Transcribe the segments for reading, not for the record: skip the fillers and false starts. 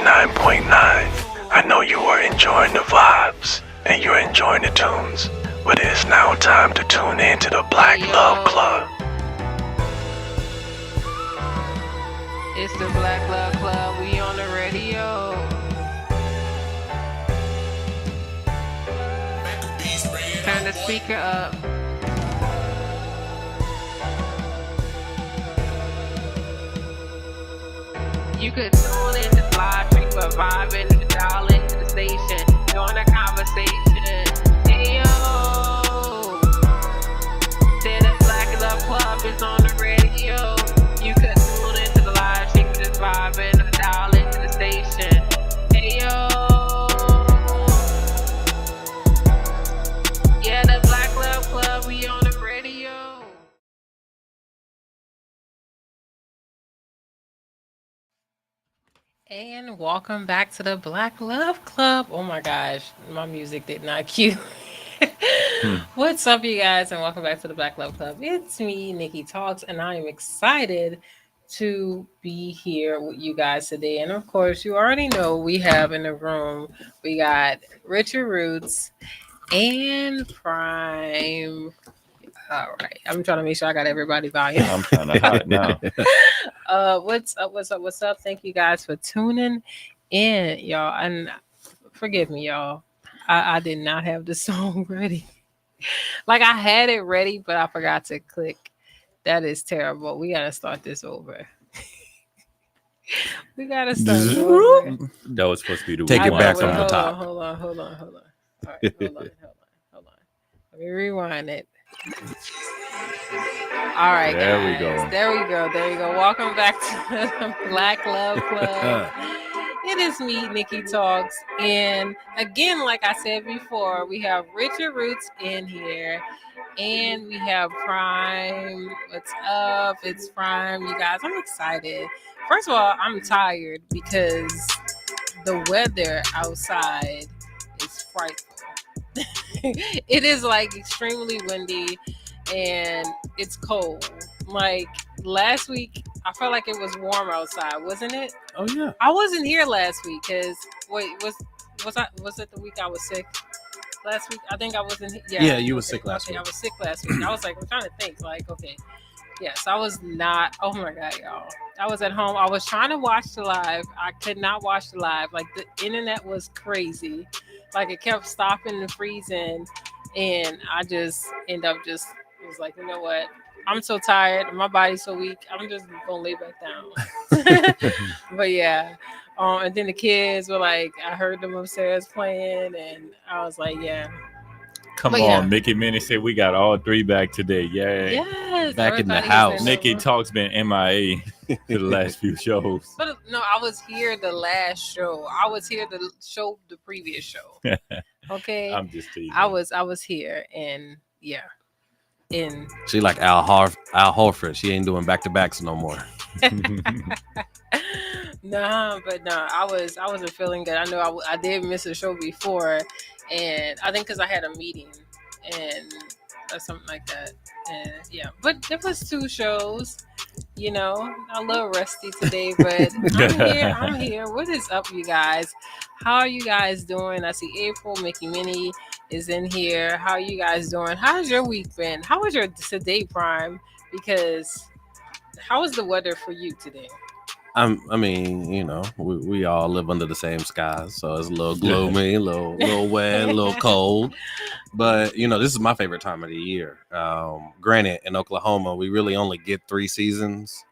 99.9. I know you are enjoying the vibes and you're enjoying the tunes, but it is now time to tune in to the Black Love Club. It's the Black Love Club. We on the radio. Turn the speaker up. You could tune in to live stream, but vibing, dial into the station, join the conversation. Hey yo, say the Black Love Club is on the radio. You could tune into the live stream, just vibing, dial into the station. Hey yo, yeah, the Black Love Club, we on the radio. And welcome back to the Black Love Club. Oh my gosh, my music did not cue. What's up, you guys, and welcome back to the Black Love Club. It's me, Nikki Talks, and I am excited to be here with you guys today. And of course, you already know we have in the room, we got Richard Roots and Prime. All right, I'm trying to make sure I got everybody volume. I'm kind of hot now. What's up? Thank you guys for tuning in, y'all. And forgive me, y'all. I did not have the song ready. Like, I had it ready, but I forgot to click. That is terrible. We gotta start this over. We gotta start over. That was supposed to be the Take it one. back from the top. Hold on. All right, hold on. Let me rewind it. All right, There guys. we go. There we go. Welcome back to the Black Love Club. It is me, Nikki Talks. And again, like I said before, we have Richard Roots in here. And we have Prime. What's up? It's Prime, you guys. I'm excited. First of all, I'm tired because the weather outside is frightful. It is like extremely windy and it's cold. Like last week, I felt like it was warm outside, wasn't it? Oh yeah. I wasn't here last week because was it the week I was sick? Last week, I think I wasn't. Yeah, you were sick last week. I was sick last week. I was like, I'm trying to think. Like, okay, yes, I was not. Oh my god, y'all! I was at home. I was trying to watch the live. I could not watch the live. Like the internet was crazy. Like it kept stopping and freezing, and I just was like, you know what? I'm so tired. My body's so weak. I'm just gonna lay back down. But yeah. And then the kids were like, I heard them upstairs playing, and I was like, yeah. Come But on, yeah. Mickey Minnie said we got all three back today. Yay. Yes. Back in the everybody's house. Nikki room. Talks been MIA for the last few shows. But no, I was here the last show. I was here the show, the previous show. Okay. I'm just teasing. I was here, and yeah. And She like Al Horford. She ain't doing back-to-backs no more. I wasn't feeling good. I know I did miss a show before, and I think because I had a meeting and or something like that. And yeah, but there was 2 shows. You know, a little rusty today, but I'm here. What is up, you guys? How are you guys doing? I see April, Mickey Minnie is in here. How are you guys doing? How's your week been? How was your today, Prime? Because how was the weather for you today? I mean, you know, we all live under the same sky, so it's a little gloomy, a little wet, a little cold. But you know, this is my favorite time of the year. Granted, in Oklahoma, we really only get 3 seasons.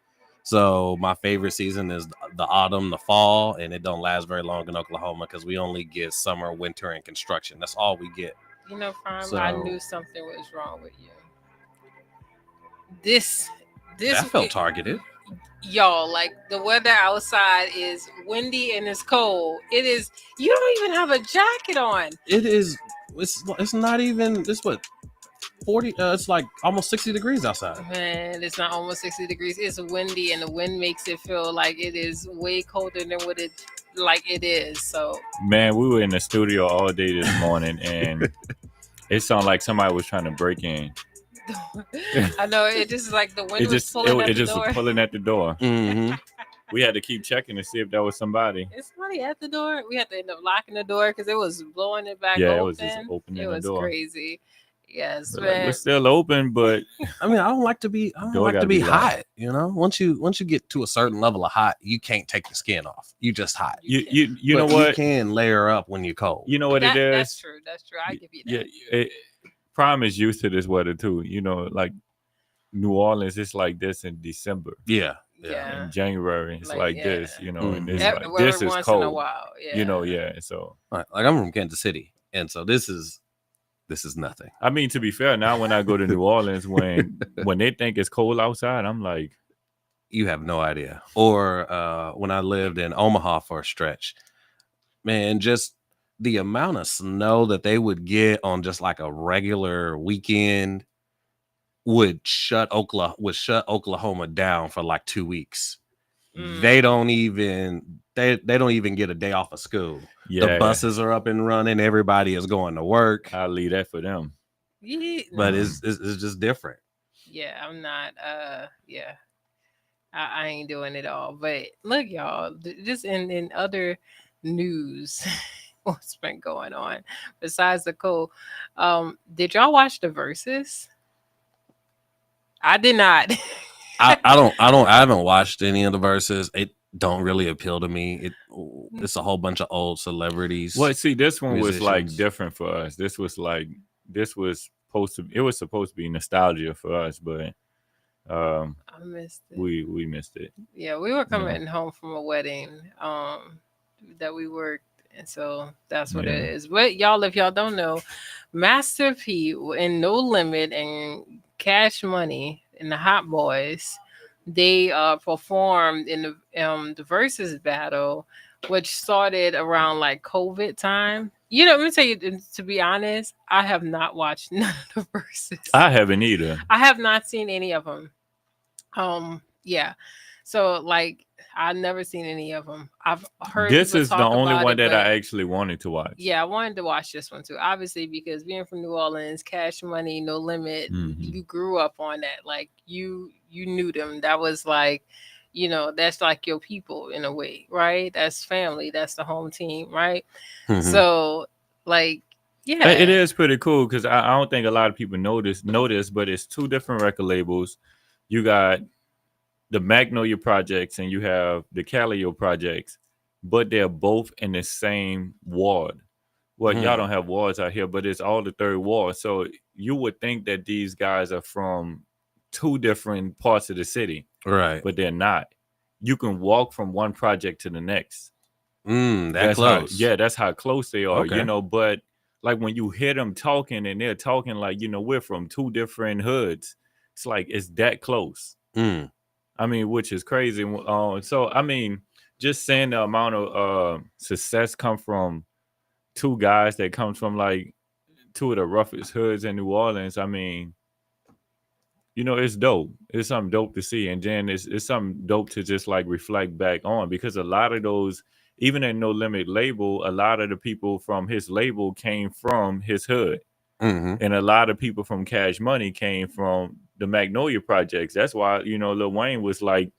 So my favorite season is the autumn, the fall, and it don't last very long in Oklahoma because we only get summer, winter, and construction. That's all we get. You know, Prime, So- I knew something was wrong with you. This I felt week- targeted. Y'all, like the weather outside is windy and it's cold. It is. You don't even have a jacket on. It is. It's not even. It's what 40. It's like almost 60 degrees outside. Man, it's not almost 60 degrees. It's windy, and the wind makes it feel like it is way colder than what it is. So Man, we were in the studio all day this morning, and it sounded like somebody was trying to break in. I know it just like the wind It was just pulling at it the just door. was pulling at the door. Mm-hmm. we had to keep checking to see if there was somebody. Is somebody at the door? We had to end up locking the door because it was blowing it back Yeah, it open. was just opening It the was door. crazy. Yes, We're like, man. we're still open, but I mean, I don't like to be Door gotta be locked. hot. You know, once you get to a certain level of hot, you can't take the skin off. You just hot. you know But what? You can layer up when you're cold. You know what it is? That's true. That's true. I give you that. Yeah, Prime is used to this weather too. You know, like New Orleans, it's like this in December. Yeah. In January, it's like this, you know, and it's Mhm. like this is once cold. in a while. Yeah. You know, yeah. So Like I'm from Kansas City, and so this is nothing. I mean, to be fair, now when I go to New Orleans, when they think it's cold outside, I'm like, You have no idea. Or when I lived in Omaha for a stretch, man, just the amount of snow that they would get on just like a regular weekend would shut Oklahoma down for like 2 weeks. They don't even get a day off of school. yeah, The buses are up and running. Everybody is going to work. I'll leave that for them. Yeah, But no. it's just different. Yeah, I'm not. Yeah, I ain't doing it all. But look, y'all, just in other news, what's been going on besides the cold? Did y'all watch the Versus? I did not. I haven't watched any of the verses. It don't really appeal to me. It's a whole bunch of old celebrities. Well, see, this one was like musicians. different for us. This was supposed to be nostalgia for us, but I missed it. we missed it. Yeah, we were coming home from a wedding that we worked, and so that's what it is. But y'all, if y'all don't know, Master P and No Limit and Cash Money and the Hot Boys, they performed in the Versus battle, which started around like COVID time. You know, let me tell you, to be honest, I have not watched none of the Versus. I haven't either. I have not seen any of them. Yeah. So like I've never seen any of them. I've heard This people is the talk only about one it, that but I actually wanted to watch. yeah, I wanted to watch this one too. Obviously, because being from New Orleans, Cash Money, No Limit, you grew up on that. Like you knew them. That was like, you know, that's like your people in a way, right? That's family. That's the home team, right? Mhm. So like, yeah, It is pretty cool because I don't think a lot of people know this, but it's two different record labels. You got the Magnolia Projects and you have the Calio Projects, but they're both in the same ward. Well, y'all don't have wards out here, but it's all the third ward. So you would think that these guys are from two different parts of the city, Right. but they're not. You can walk from one project to the next. That's close. That's how close they are, Okay. you know, but like when you hear them talking and they're talking like, you know, we're from two different hoods. It's like, it's that close. I mean, which is crazy. So, I mean, just saying the amount of success come from two guys that comes from like two of the roughest hoods in New Orleans. I mean, you know, it's dope. It's something dope to see. And then it's something dope to just like reflect back on because a lot of those, even in No Limit label, a lot of the people from his label came from his hood. And a lot of people from Cash Money came from the Magnolia Projects. That's why, you know, Lil Wayne was like,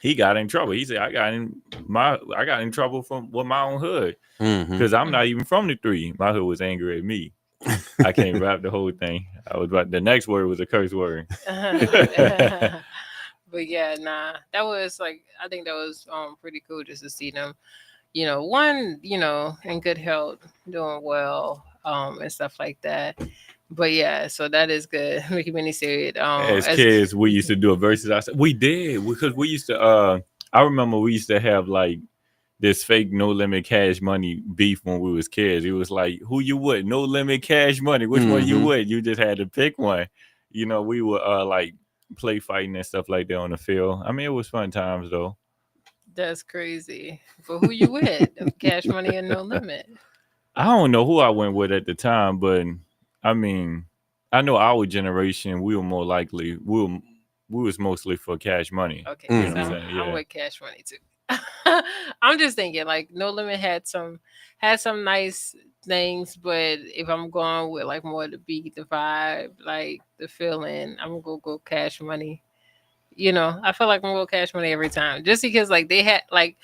he got in trouble. He said, I got in trouble with my own hood because I'm not even from the three. My hood was angry at me. I can't rap the whole thing. The next word was a curse word. But yeah, nah, that was like, I think that was pretty cool just to see them, you know, one, you know, in good health, doing well, and stuff like that. But yeah, so that is good. Mickey Minnie said, as kids, we used to do a versus. I said we did because we used to. I remember we used to have like this fake No Limit Cash Money beef when we was kids. It was like, who you with? No Limit Cash Money. Which one you with? You just had to pick one. You know, we would like play fighting and stuff like that on the field. I mean, it was fun times though. That's crazy. But who you with? Cash Money and No Limit. I don't know who I went with at the time, but I mean, I know our generation, we were more likely we was mostly for Cash Money. Okay, You know so what I'm saying? I'm Yeah. with Cash Money too. I'm just thinking like No Limit had some nice things, but if I'm going with like more the beat, the vibe, like the feeling, I'm gonna go Cash Money. I feel like I'm gonna Cash Money every time, just because like they had like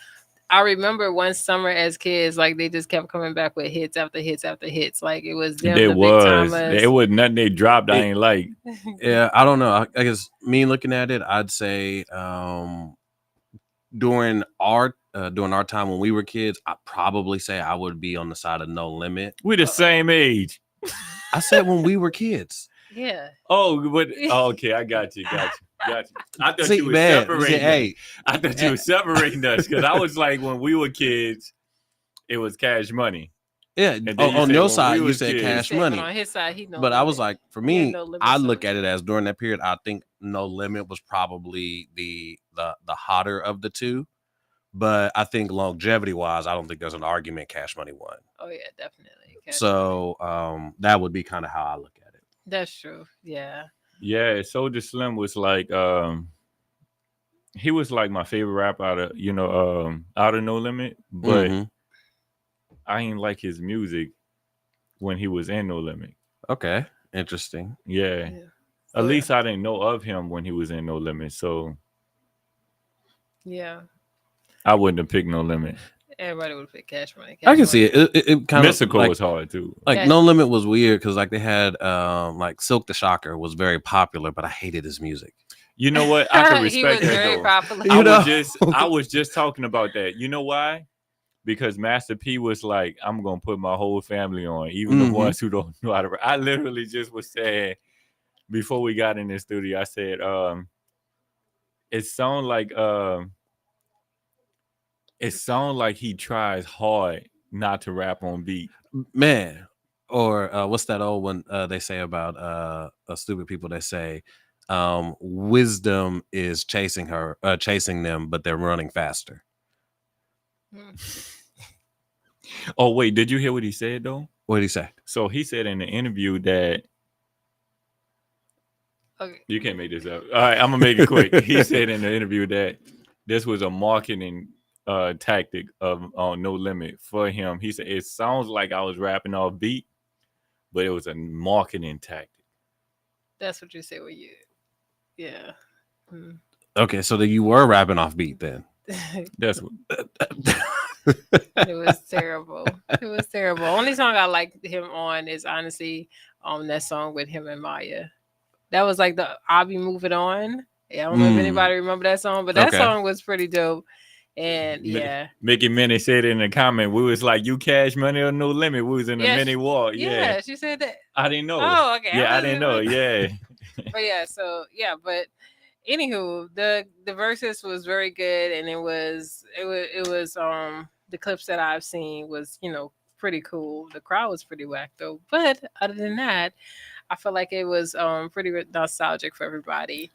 I remember one summer as kids, like they just kept coming back with hits after hits after hits. Like it was them, There the big was. timers. There was nothing they dropped I ain't like. Yeah, I don't know. I guess me looking at it, I'd say during our time when we were kids, I'd probably say I would be on the side of No Limit. We're the same age. I said when we were kids. Yeah. Oh, but okay, I got you. I thought See, you were man, separating. hey, I thought you were separating us because I was like, when we were kids, it was Cash Money. Yeah, And then on your when side, we you was said kids- Cash Said, Money. But on his side, he But I was like, for me, No Limit I song. look at it as during that period, I think No Limit was probably the hotter of the two. But I think longevity wise, I don't think there's an argument Cash Money won. Oh yeah, definitely. Cash Money. So that would be kind of how I look at it. That's true. Yeah. Yeah, Soulja Slim was like, he was like my favorite rapper out of No Limit, but Mhm. I ain't like his music when he was in No Limit. Okay, interesting. Yeah. At least I didn't know of him when he was in No Limit, so yeah, I wouldn't have picked No Limit. everybody would pick Cash Money. I can see it. It kind of Mystical like, was hard too. like Yeah. No Limit was weird because like they had like Silk the Shocker was very popular, but I hated his music. You know what? I can he respect was that very though. popular. You know? I was just talking about that. You know why? Because Master P was like, I'm gonna put my whole family on, even the Mhm. ones who don't know how to rap. I literally just was saying before we got in the studio, I said, it sounds like he tries hard not to rap on beat. Man, or what's that old one they say about stupid people? They say wisdom is chasing them, but they're running faster. Oh wait, did you hear what he said though? What did he say? So he said in the interview that Okay. you can't make this up. All right, I'm gonna make it quick. He said in the interview that this was a marketing tactic of No Limit for him. He said it sounds like I was rapping off beat, but it was a marketing tactic. That's what you say when you. Yeah. Okay, so then you were rapping off beat then. That's what. It was terrible. It was terrible. Only song I liked him on is honestly that song with him and Maya. That was like the I'll Be Moving On. Yeah, I don't know if anybody remember that song, but that song was pretty dope. And yeah. Mickey Minnie said in the comment, we was like, you Cash Money or No Limit. We was in the mini war. Yeah, she said that. I didn't know. Oh, okay. Yeah, I didn't know. Yeah. But yeah, so yeah, but anywho, the verses was very good, and it was the clips that I've seen was pretty cool. The crowd was pretty whack though, but other than that, I feel like it was pretty nostalgic for everybody.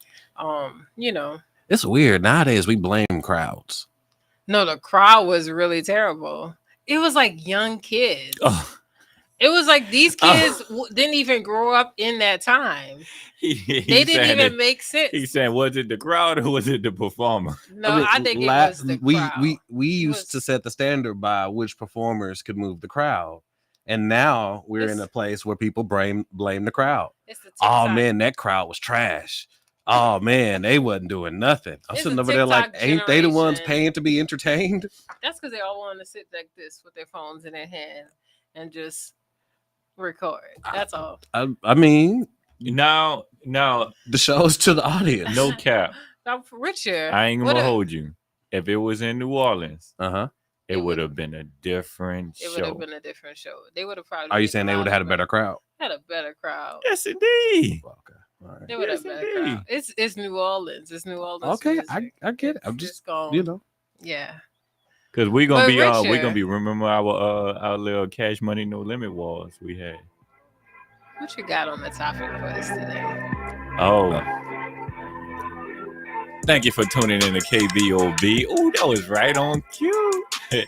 It's weird nowadays. We blame crowds. No, the crowd was really terrible. It was like young kids. Oh. It was like these kids didn't even grow up in that time. They didn't even make sense. He's saying, was it the crowd or was it the performer? No, I think it was the crowd. We used to set the standard by which performers could move the crowd. And now we're in a place where people blame the crowd. Oh man, that crowd was trash. Oh man, they wasn't doing nothing. I'm sitting over there like, ain't they the ones paying to be entertained? That's because they all want to sit like this with their phones in their hand and just record. That's all. I mean, now the show's to the audience. No cap. I'm Richard. I ain't gonna hold you. If it was in New Orleans, it would have been a different show. It would have been a different show. They would have probably. Are you saying they would have had a better crowd? Had a better crowd. Yes, indeed. Okay. All right. They would have better crowd. It's New Orleans. It's New Orleans. Okay, music. I get it. I'm just going. Yeah. Because we're gonna be Richard, we're gonna be remember our little Cash Money No Limit wars we had. What you got on the topic for us today? Oh. Thank you for tuning in to KBOB. Oh, that was right on cue.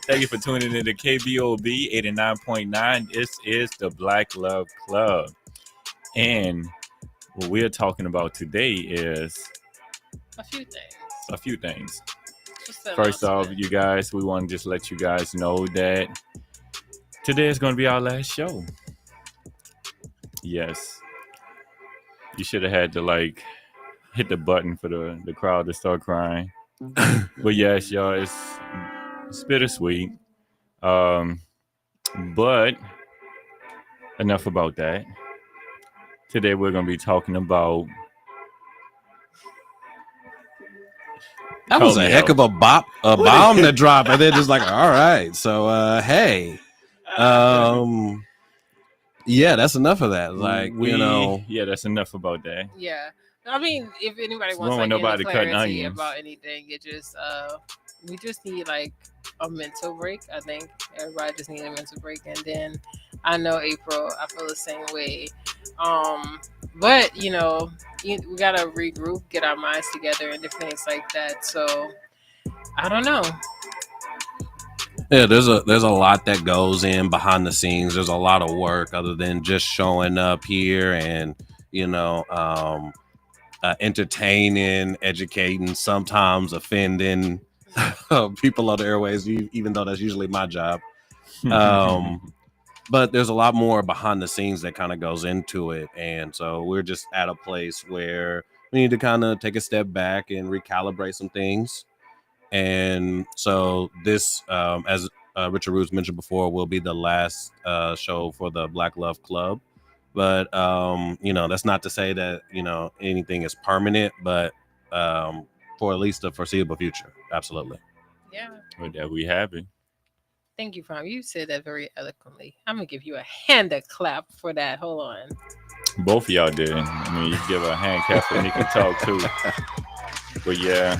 Thank you for tuning in to KBOB 89.9. This is the Black Love Club. And what we're talking about today is a few things. First off, you guys, we want to just let you guys know that today is going to be our last show. Yes. You should have had to hit the button for the crowd to start crying. But yes, y'all, it's bittersweet. But enough about that. Today we're gonna be talking about. That was a heck of a bomb to drop, and then just like, all right, so hey, yeah, that's enough of that. Like, yeah, that's enough about that. Yeah, I mean, if anybody We wants don't want like any nobody cutting clarity onions. about anything, it just we just need like a mental break. I think everybody just need a mental break, and then I know April, I feel the same way. But we gotta regroup, get our minds together, and different things like that. So I don't know. Yeah, there's a lot that goes in behind the scenes. There's a lot of work other than just showing up here and entertaining, educating, sometimes offending people on the airways, even though that's usually my job. But there's a lot more behind the scenes that kind of goes into it. And so we're just at a place where we need to kind of take a step back and recalibrate some things. And so this, as Richard Roots mentioned before, will be the last show for the Black Love Club. But, that's not to say that, anything is permanent, but for at least the foreseeable future. Absolutely. Yeah. But that we have it. Thank you, Fam. You said that very eloquently. I'm going to give you a hand clap for that. Hold on. Both of y'all did. I mean, you give a hand clap for Nikki Talk, too. But yeah.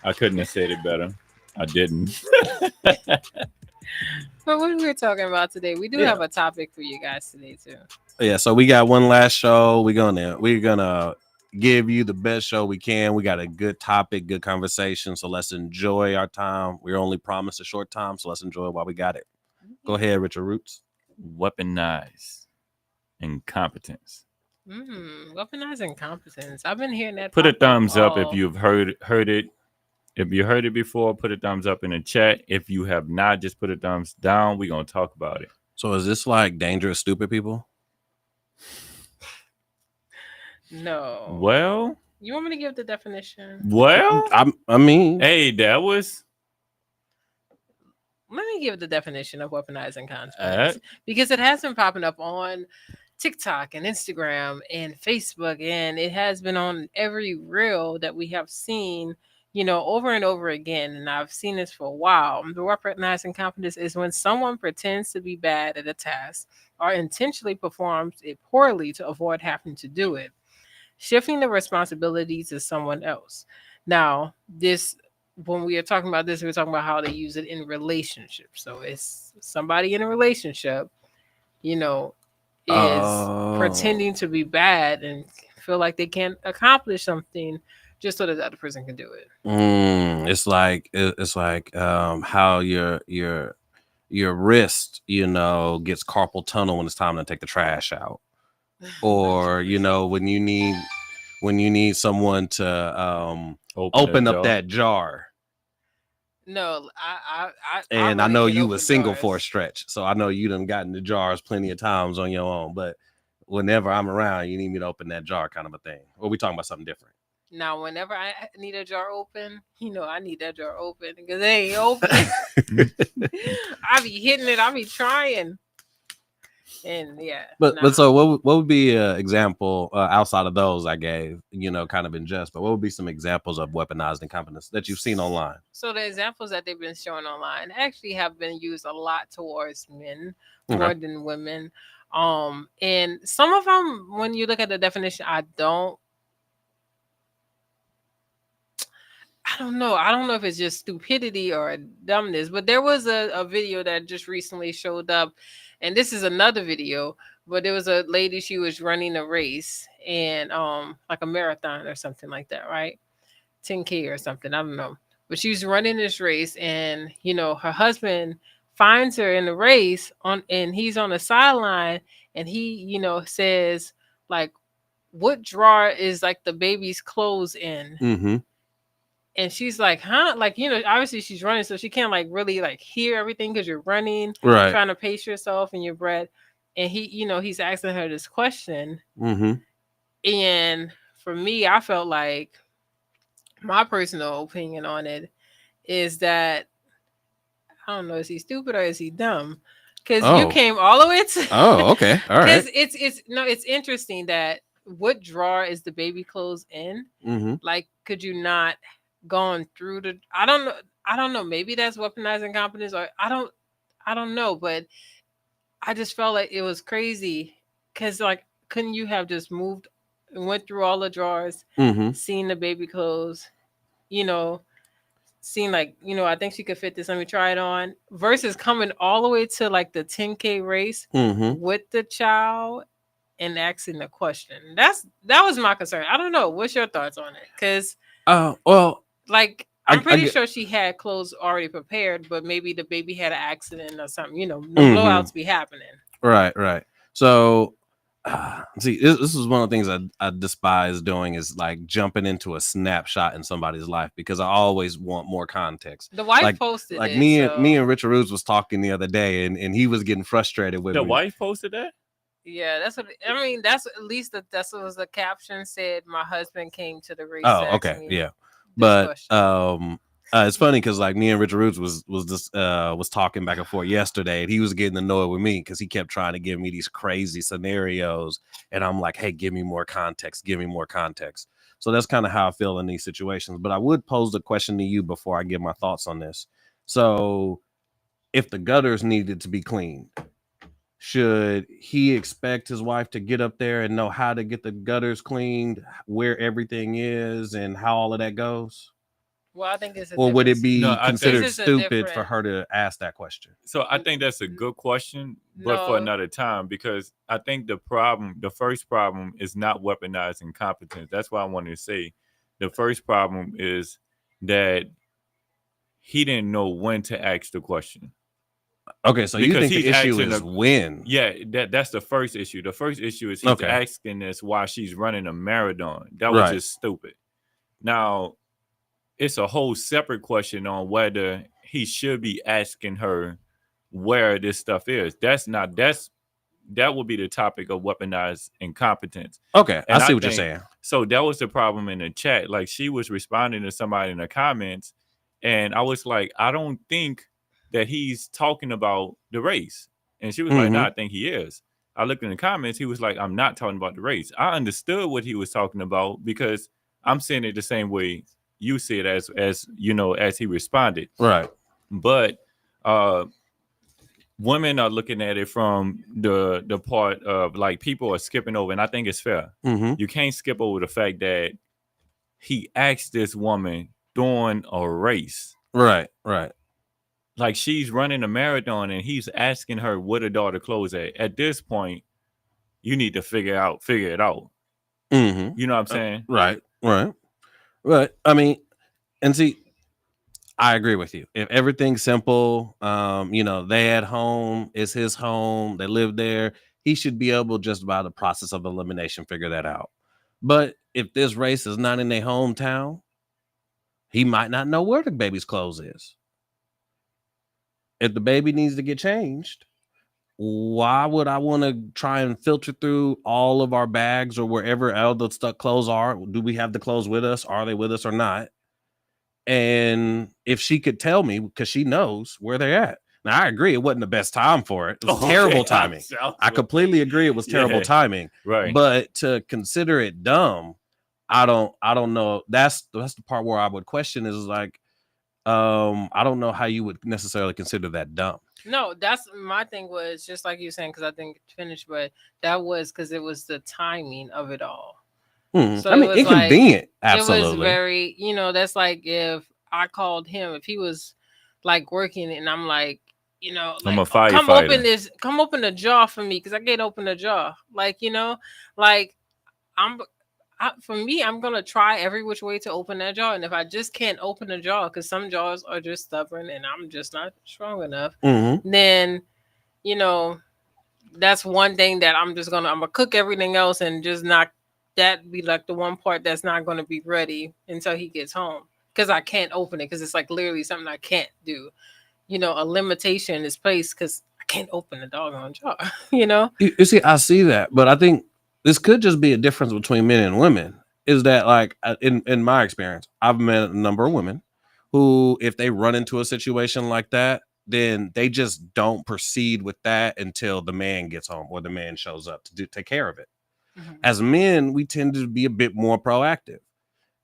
I couldn't have said it better. I didn't. But what we were talking about today, we do have a topic for you guys today, too. Yeah, so we got one last show. We're gonna give you the best show we can. We got a good topic, good conversation. So let's enjoy our time. We're only promised a short time, so let's enjoy it while we got it. Go ahead, Richard Roots. Weaponize incompetence. Weaponize incompetence. I've been hearing that. Put a thumbs up if you've heard it. If you heard it before, put a thumbs up in the chat. If you have not, just put a thumbs down. We're gonna talk about it. So is this like dangerous, stupid people? No. Well, you want me to give the definition? Well, I mean, hey, that was. Let me give the definition of weaponized incompetence because it has been popping up on TikTok and Instagram and Facebook, and it has been on every reel that we have seen, over and over again. And I've seen this for a while. The weaponized incompetence is when someone pretends to be bad at a task or intentionally performs it poorly to avoid having to do it, shifting the responsibility to someone else. Now, when we are talking about this, we're talking about how they use it in relationships. So it's somebody in a relationship, is pretending to be bad and feel like they can't accomplish something just so that the other person can do it. It's like how your wrist, gets carpal tunnel when it's time to take the trash out, or when you need someone to open up that jar. No, I know you were single for a stretch, so I know you done gotten the jars plenty of times on your own. But whenever I'm around, you need me to open that jar, kind of a thing. Or we talking about something different? Now, whenever I need a jar open, I need that jar open because it ain't open. I be hitting it. I be trying. And yeah. But so what would be an example outside of those I gave, kind of in jest, but what would be some examples of weaponized incompetence that you've seen online? So the examples that they've been showing online actually have been used a lot towards men more than women. And some of them, when you look at the definition, I don't know. I don't know if it's just stupidity or dumbness, but there was a video that just recently showed up, and this is another video, but there was a lady, she was running a race and like a marathon or something like that, right? 10K or something, I don't know. But she was running this race and, her husband finds her in the race and he's on the sideline and he, says like, what drawer is like the baby's clothes in? Mm-hmm. And she's like, huh? Like, obviously she's running, so she can't like really like hear everything because you're running, right, trying to pace yourself and your breath. And he, he's asking her this question. Mm-hmm. And for me, I felt like my personal opinion on it is that I don't know, is he stupid or is he dumb? Because you Oh. came all the way to. Oh, okay. All right. Because it's no, it's interesting that what drawer is the baby clothes in? Mm-hmm. Like, could you not gone through the? I don't know. I don't know. Maybe that's weaponizing competence, or I don't know. But I just felt like it was crazy because, like, couldn't you have just moved and went through all the drawers, Mm-hmm. seen the baby clothes, you know, seen like, I think she could fit this. Let me try it on. Versus coming all the way to like the 10K race Mm-hmm. with the child and asking the question. That was my concern. I don't know. What's your thoughts on it? Because Well, like I'm I pretty get. sure she had clothes already prepared, but maybe the baby had an accident or something. No Mm-hmm. blowouts be happening. Right. So, see, this is one of the things I despise doing is like jumping into a snapshot in somebody's life because I always want more context. The wife Like, posted like it. me So and Richard Roots was talking the other day, and he was getting frustrated with The me. wife posted that? yeah, that's what I mean. That's at least that's what was the caption said. My husband came to the race. Oh, to ask okay, me yeah, this but question. it's funny because like me and Richard Roots was talking back and forth yesterday, and he was getting annoyed with me because he kept trying to give me these crazy scenarios, and I'm like, hey, give me more context, give me more context. So that's kind of how I feel in these situations. But I would pose the question to you before I give my thoughts on this. So, if the gutters needed to be cleaned, should he expect his wife to get up there and know how to get the gutters cleaned, where everything is, and how all of that goes? Well, I think it's a Or would it difference. No, be I considered think This is a stupid for different. her to ask that question? so. I think that's a good question, but for No, another time, because I think the first problem is not weaponizing competence. That's why I wanted to say the first problem is that he didn't know when to ask the question. Okay, so you Because think the he's issue asking is when? Yeah, that's the first issue. The first issue is he's Okay. asking us why she's running a marathon. That was Right. just stupid. Now, it's a whole separate question on whether he should be asking her where this stuff is. That would be the topic of weaponized incompetence. Okay, I And see I what you're think saying. so. That was the problem in the chat. Like she was responding to somebody in the comments, and I was like, I don't think that he's talking about the race. And she was like, no, Mm-hmm. I think he is. I looked in the comments. He was like, I'm not talking about the race. I understood what he was talking about because I'm saying it the same way you see it as he responded. Right. But women are looking at it from the part of like people are skipping over, and I think it's fair. Mm-hmm. You can't skip over the fact that he asked this woman during a race. Right. Like she's running a marathon and he's asking her what her daughter clothes at. At this point, you need to figure it out. Mm-hmm. You know what I'm saying? Right. I mean, and see, I agree with you. If everything's simple, they at home, it's his home, they live there, he should be able just by the process of elimination figure that out. But if this race is not in their hometown, he might not know where the baby's clothes is. If the baby needs to get changed, why would I want to try and filter through all of our bags or wherever all the stuck clothes are? Do we have the clothes with us? Are they with us or not? And if she could tell me, because she knows where they're at. Now, I agree, it wasn't the best time for it. It was terrible timing. I completely agree it was terrible timing. Right. But to consider it dumb, I don't know. That's the part where I would question is like, I don't know how you would necessarily consider that dumb. no, that's my thing was just like you saying because I think it's finished, but that was because it was the timing of it all. So I mean, was inconvenient. Like, absolutely. It was very, that's like if I called him, if he was like working and I'm like, like, I'm a firefighter. Come open the jar for me because I can't open the jar. Like, like for me, I'm gonna try every which way to open that jar, and if I just can't open the jar because some jars are just stubborn and I'm just not strong enough, then that's one thing that I'm gonna cook everything else and just not that be like the one part that's not gonna be ready until he gets home because I can't open it because it's like literally something I can't do. A limitation is placed because I can't open the doggone jar. You see, I see that, but I think this could just be a difference between men and women. Is that like in my experience, I've met a number of women who, if they run into a situation like that, then they just don't proceed with that until the man gets home or the man shows up to take care of it. Mhm. As men, we tend to be a bit more proactive.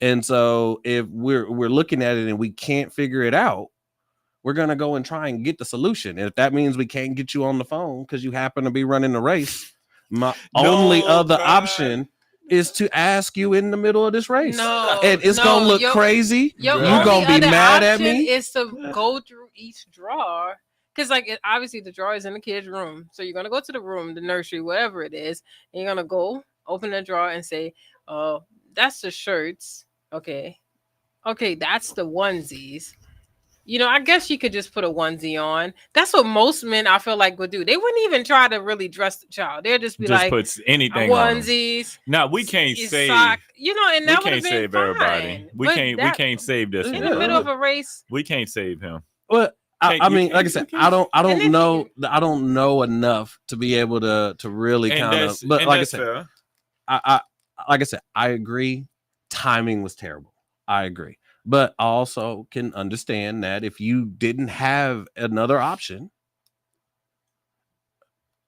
And so if we're looking at it and we can't figure it out, we're gonna go and try and get the solution. And if that means we can't get you on the phone because you happen to be running the race, my only other option is to ask you in the middle of this race. And it's gonna look crazy. Your You're gonna be mad at me. is to go through each drawer. Because, like, obviously the drawer is in the kid's room. So you're going to go to the room, the nursery, whatever it is. And you're going to go open the drawer and say, oh, that's the shirts. Okay. Okay, that's the onesies. You know, I guess you could just put a onesie on. That's what most men, I feel like, would do. They wouldn't even try to really dress the child. They'll just be just like, puts anything onesies. Now we can't save. Sock, you know, and that we can't save fine. everybody. We can't save this in one. the middle of a race. We can't save him. Well, I mean, like I said, I don't know enough to be able to really kind of. But like I said, I agree. Timing was terrible. I agree, but I also can understand that if you didn't have another option,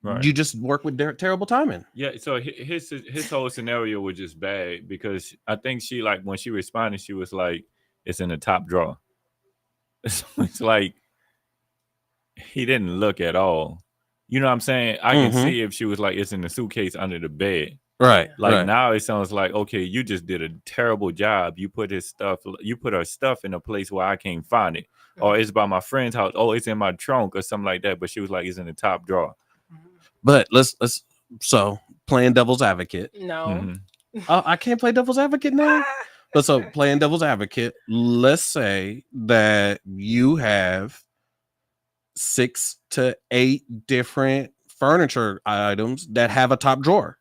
right, you just work with terrible timing. Yeah. So his whole scenario was just bad because I think she, like, when she responded, she was like, "It's in the top drawer." So it's like, he didn't look at all. You know what I'm saying? I can see if she was like, it's in the suitcase under the bed. Right. Like right. Now it sounds like, okay, you just did a terrible job. You put her stuff in a place where I can't find it. Or it's by my friend's house. Oh, it's in my trunk or something like that. But she was like, it's in the top drawer. But let's so playing devil's advocate. No. I can't play devil's advocate now. But so playing devil's advocate, let's say that you have 6 to 8 different furniture items that have a top drawer.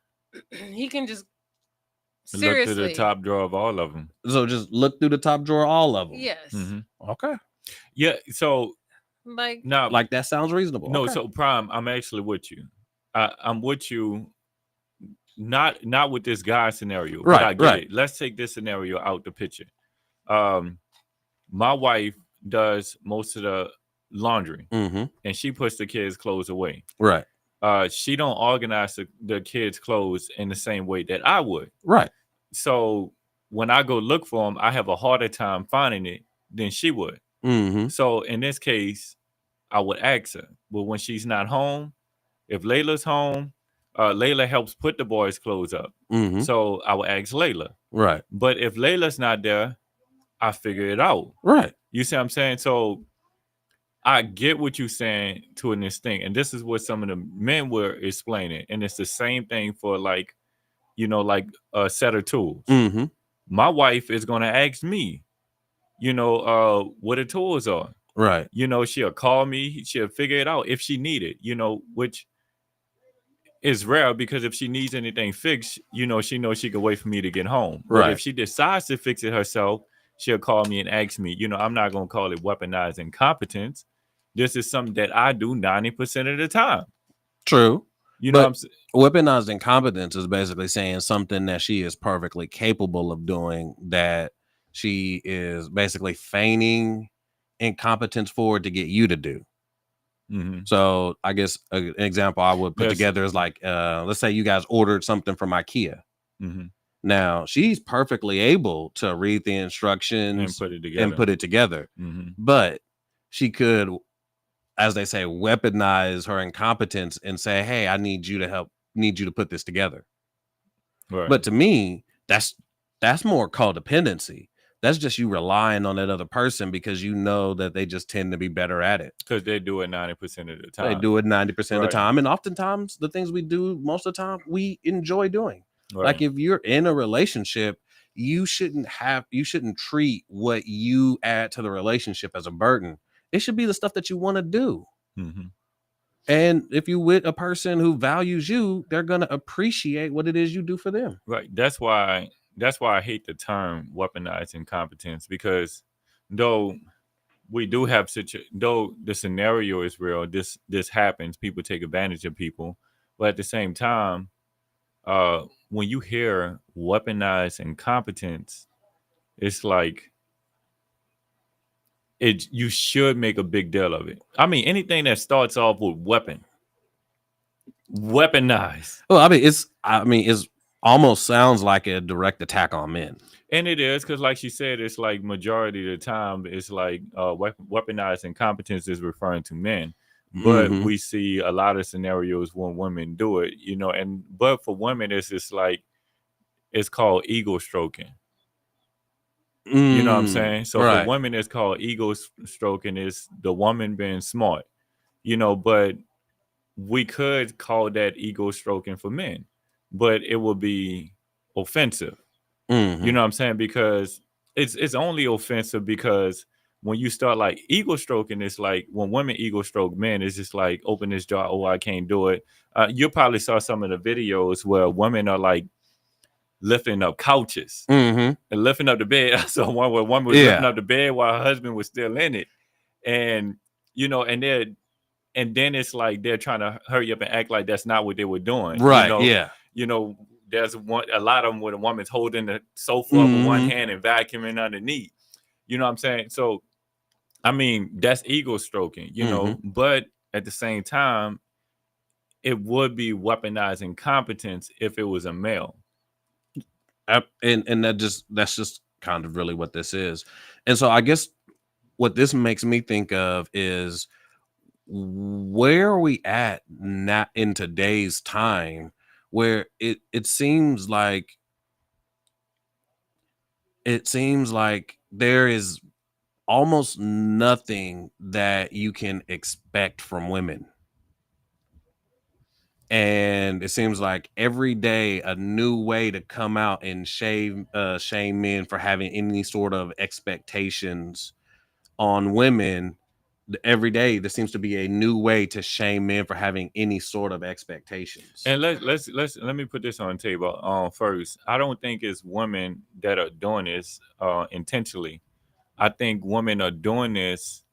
He can just look through the top drawer of all of them. So just look through the top drawer, all of them. Yes. Okay. Yeah. So like that sounds reasonable. No. Okay. So Prime, I'm actually with you. I'm with you. Not with this guy scenario. Right. But I get it. Let's take this scenario out the picture. My wife does most of the laundry, and she puts the kids' clothes away. Right. She don't organize the kids' clothes in the same way that I would. Right. So when I go look for them, I have a harder time finding it than she would. So in this case, I would ask her. But when she's not home, if Layla's home, Layla helps put the boys' clothes up. So I would ask Layla. Right. But if Layla's not there, I figure it out. Right. You see what I'm saying? So I get what you're saying to an extent. And this is what some of the men were explaining. And it's the same thing for, like, you know, like a set of tools. My wife is going to ask me, you know, what the tools are. Right. You know, she'll call me. She'll figure it out if she need it, you know, which is rare because if she needs anything fixed, you know, she knows she can wait for me to get home. But if she decides to fix it herself, she'll call me and ask me. You know, I'm not going to call it weaponized incompetence. This is something that I do 90% of the time. True. You know what I'm saying? Weaponized incompetence is basically saying something that she is perfectly capable of doing that she is basically feigning incompetence for to get you to do. So I guess an example I would put together is like, let's say you guys ordered something from IKEA. Now she's perfectly able to read the instructions and put it together. But she could, as they say, weaponize her incompetence and say, hey, I need you to put this together. Right. But to me, that's more codependency. That's just you relying on that other person because you know that they just tend to be better at it. Because they do it 90% of the time. They do it 90% of the time. And oftentimes the things we do most of the time, we enjoy doing. Like if you're in a relationship, you shouldn't treat what you add to the relationship as a burden. It should be the stuff that you want to do. And if you with a person who values you, they're going to appreciate what it is you do for them. Right. That's why I hate the term weaponized incompetence, because though we do have though the scenario is real, this happens, people take advantage of people, but at the same time, when you hear weaponized incompetence, it's like you should make a big deal of it. I mean, anything that starts off with weaponized. Well, it's almost sounds like a direct attack on men. And it is, because like she said, it's like majority of the time it's like weaponized incompetence is referring to men. But we see a lot of scenarios when women do it, but for women it's just like it's called ego stroking. You know what I'm saying? So right. for women it's called ego stroking, is the woman being smart. But we could call that ego stroking for men, but it would be offensive. You know what I'm saying? Because it's only offensive because when you start like ego stroking, it's like when women ego stroke men, it's just like open this jar. Oh, I can't do it. You probably saw some of the videos where women are like lifting up couches and lifting up the bed. I saw one where one was lifting up the bed while her husband was still in it, and and then it's like they're trying to hurry up and act like that's not what they were doing. Right. There's a lot of them where the woman's holding the sofa with one hand and vacuuming underneath. You know what I'm saying? So, I mean, that's ego stroking, but at the same time, it would be weaponized incompetence if it was a male. And that's just kind of really what this is. And so I guess what this makes me think of is, where are we at not in today's time where it seems like there is almost nothing that you can expect from women. And it seems like every day a new way to come out and shame men for having any sort of expectations on women. Every day there seems to be a new way to shame men for having any sort of expectations. And let me put this on the table first. I don't think it's women that are doing this intentionally. I think women are doing this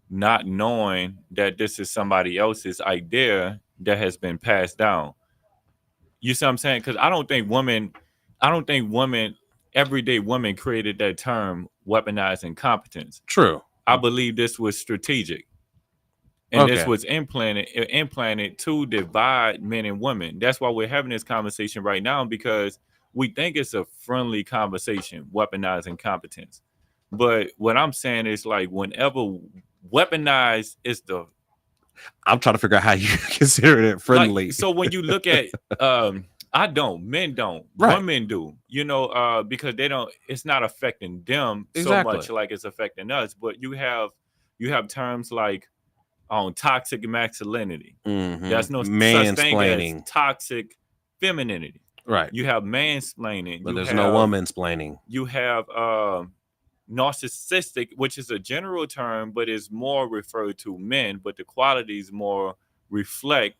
not knowing that this is somebody else's idea that has been passed down. You see what I'm saying? Because I don't think everyday women created that term weaponized incompetence. True. I believe this was strategic. And this was implanted to divide men and women. That's why we're having this conversation right now, because we think it's a friendly conversation, weaponized incompetence. But what I'm saying is, like, whenever weaponized is I'm trying to figure out how you consider it friendly. Like, so when you look at men don't, right. Women do, because they don't, it's not affecting them so much like it's affecting us. But you have terms like toxic masculinity. There's no such thing as toxic femininity. Right. You have mansplaining. But there's no womansplaining. You have narcissistic, which is a general term, but is more referred to men, but the qualities more reflective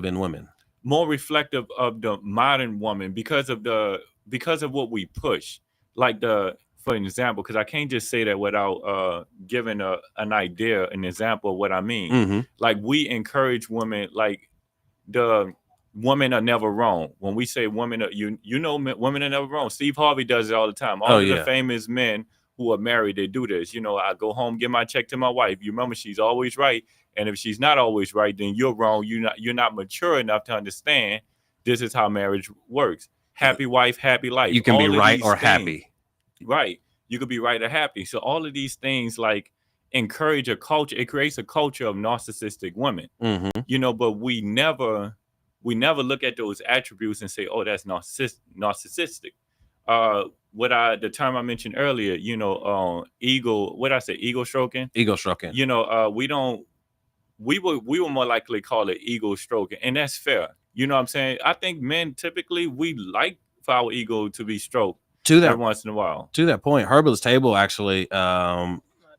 in women. More reflective of the modern woman because of what we push. Like for an example, because I can't just say that without giving an example of what I mean. Like, we encourage women, like the women are never wrong. When we say women are, women are never wrong. Steve Harvey does it all the time. All of the famous men who are married, they do this. I go home, give my check to my wife. You remember, she's always right. And if she's not always right, then you're wrong. You're not mature enough to understand this is how marriage works. Happy wife, happy life. You can be right or happy. Right. You could be right or happy. So all of these things, like, encourage a culture. It creates a culture of narcissistic women. But we never look at those attributes and say, oh, that's narcissistic. The term I mentioned earlier, ego, what I say, ego stroking. We will more likely call it ego stroking, and that's fair. You know what I'm saying? I think men typically, we like for our ego to be stroked every once in a while. To that point, Herbal's Table actually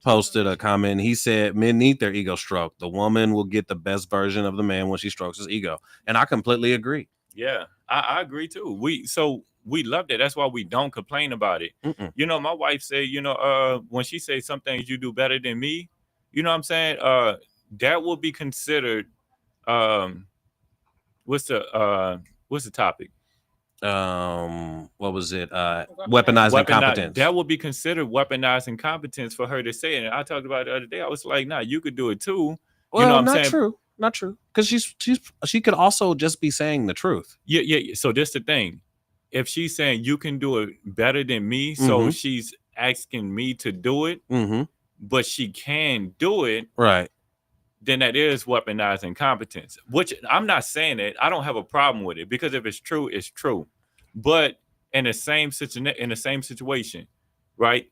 posted a comment. He said men need their ego stroked. The woman will get the best version of the man when she strokes his ego. And I completely agree. Yeah, I agree too. We love that. That's why we don't complain about it. My wife said, when she says some things you do better than me, you know what I'm saying? That will be considered what's the topic? what was it? Weaponized incompetence. That would be considered weaponized incompetence for her to say it. And I talked about it the other day. I was like, nah, you could do it too. Well, you know what I'm not saying? true. Not true. Because she could also just be saying the truth. Yeah. So this the thing. If she's saying you can do it better than me, so she's asking me to do it, but she can do it, right? Then that is weaponized incompetence. Which I'm not saying that I don't have a problem with it, because if it's true, it's true. But in the same situation, right?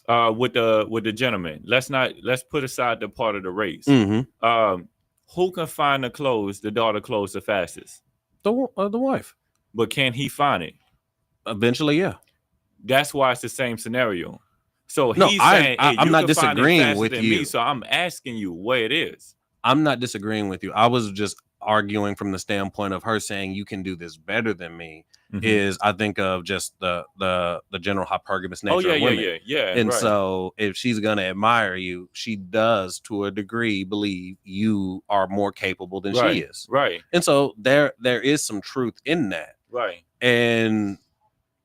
With the gentleman, let's put aside the part of the race. Who can find the daughter clothes the fastest? The wife. But can he find it? Eventually, yeah. That's why it's the same scenario. So no, he's saying, hey, I'm not disagreeing with you. Me, so I'm asking you where it is. I'm not disagreeing with you. I was just arguing from the standpoint of her saying you can do this better than me. Is I think of just the general hypergamous nature of women. Yeah. And right. So if she's gonna admire you, she does to a degree believe you are more capable than she is. Right. And so there is some truth in that. Right. And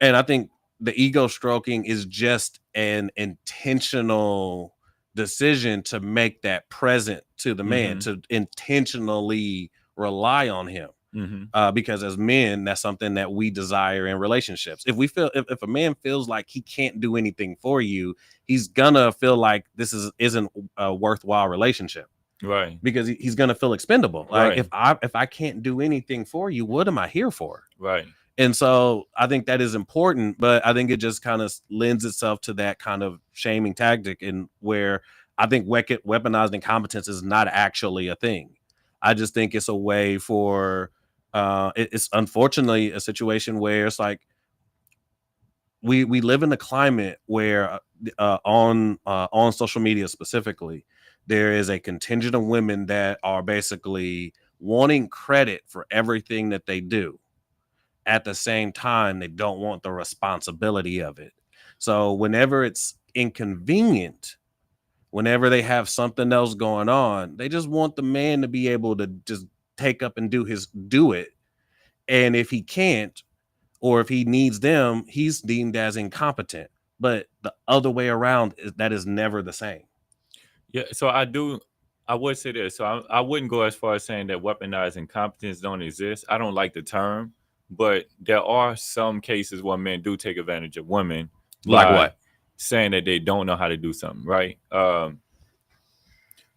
I think the ego stroking is just an intentional decision to make that present to the man, to intentionally rely on him. Because as men, that's something that we desire in relationships. If we feel if a man feels like he can't do anything for you, he's gonna feel like this isn't a worthwhile relationship. Right. Because he's gonna feel expendable. Like if I can't do anything for you, what am I here for? Right. And so I think that is important, but I think it just kind of lends itself to that kind of shaming tactic, and where I think weaponized incompetence is not actually a thing. I just think it's a way for it's unfortunately a situation where it's like we live in a climate where on social media specifically, there is a contingent of women that are basically wanting credit for everything that they do. At the same time, they don't want the responsibility of it. So whenever it's inconvenient, whenever they have something else going on, they just want the man to be able to just take up and do it. And if he can't, or if he needs them, he's deemed as incompetent. But the other way around, that is never the same. Yeah. So I would say this. So I wouldn't go as far as saying that weaponized incompetence don't exist. I don't like the term. But there are some cases where men do take advantage of women. Like what? Saying that they don't know how to do something, right?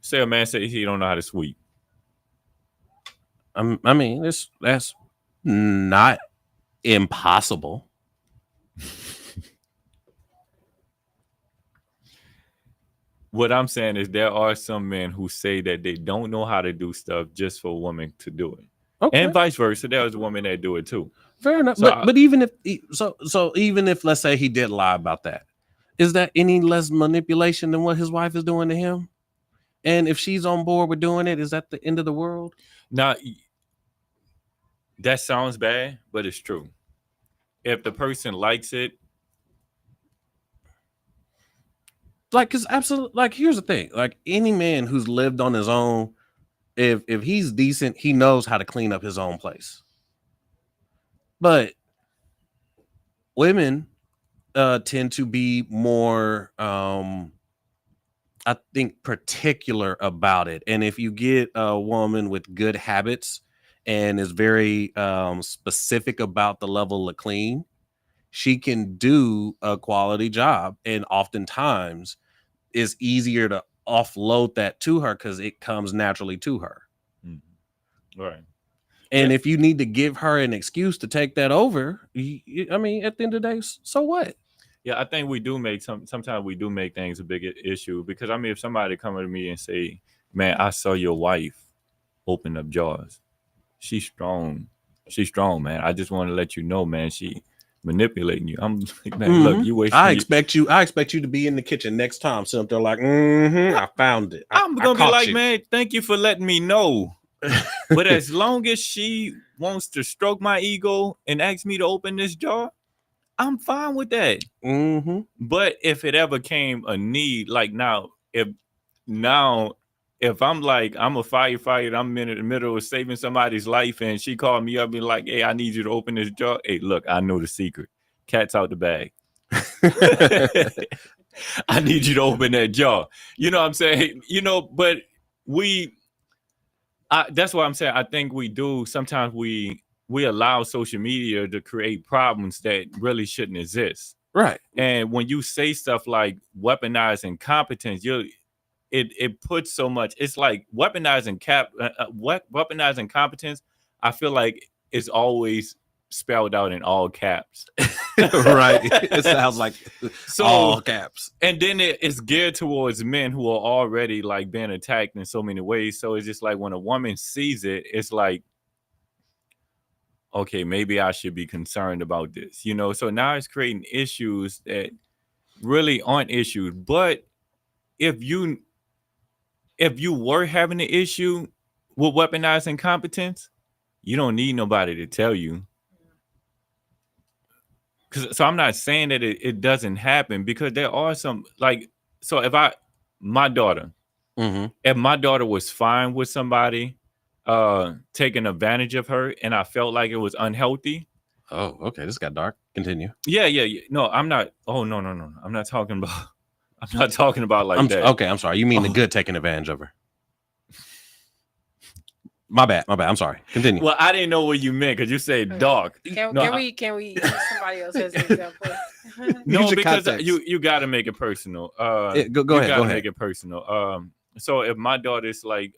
Say a man says he don't know how to sweep. I mean, that's not impossible. What I'm saying is there are some men who say that they don't know how to do stuff just for a woman to do it. Okay. And vice versa. There was a woman that do it too. Fair enough. So but even if even if, let's say, he did lie about that, is that any less manipulation than what his wife is doing to him? And if she's on board with doing it, is that the end of the world? Now, that sounds bad, but it's true. If the person likes it, like, because absolutely, like, here's the thing: like, any man who's lived on his own, if he's decent, he knows how to clean up his own place. But women tend to be more, I think, particular about it. And if you get a woman with good habits and is very specific about the level of clean, she can do a quality job. And oftentimes it's easier to offload that to her because it comes naturally to her. Right. And if you need to give her an excuse to take that over, I mean, at the end of the day, so what? Yeah, I think we do sometimes we do make things a big issue, because I mean, if somebody come to me and say, man, I saw your wife open up jars. She's strong, man. I just want to let you know, man, she manipulating you. I'm like, man, look, you wait. I expect you to be in the kitchen next time. So they're like, I found it. I'm gonna be like, man, thank you for letting me know. But as long as she wants to stroke my ego and ask me to open this jar, I'm fine with that. But if it ever came a need, like now if I'm like, I'm a firefighter, I'm in the middle of saving somebody's life, and she called me up and be like, hey, I need you to open this jar. Hey, look, I know the secret. Cat's out the bag. I need you to open that jar. You know what I'm saying? But that's what I'm saying. I think we do. Sometimes we allow social media to create problems that really shouldn't exist. Right. And when you say stuff like weaponizing competence, it puts so much. It's like weaponizing weaponizing competence. I feel like it's always spelled out in all caps. Right. It sounds like all caps. And then it's geared towards men who are already like being attacked in so many ways. So it's just like when a woman sees it, it's like, okay, maybe I should be concerned about this, So now it's creating issues that really aren't issues. But if you were having an issue with weaponizing competence, you don't need nobody to tell you. So I'm not saying that it doesn't happen, because there are some, like, so if my daughter was fine with somebody taking advantage of her and I felt like it was unhealthy. Oh, okay. This got dark. Continue. Yeah. No, I'm not. Oh, no. I'm not talking about like that. Okay, I'm sorry. You mean the good taking advantage of her. My bad. I'm sorry. Continue. Well, I didn't know what you meant because you said dark. Can we use somebody else as an example? No, because you got to make it personal. Go ahead. Go ahead. Make it personal. So if my daughter's like,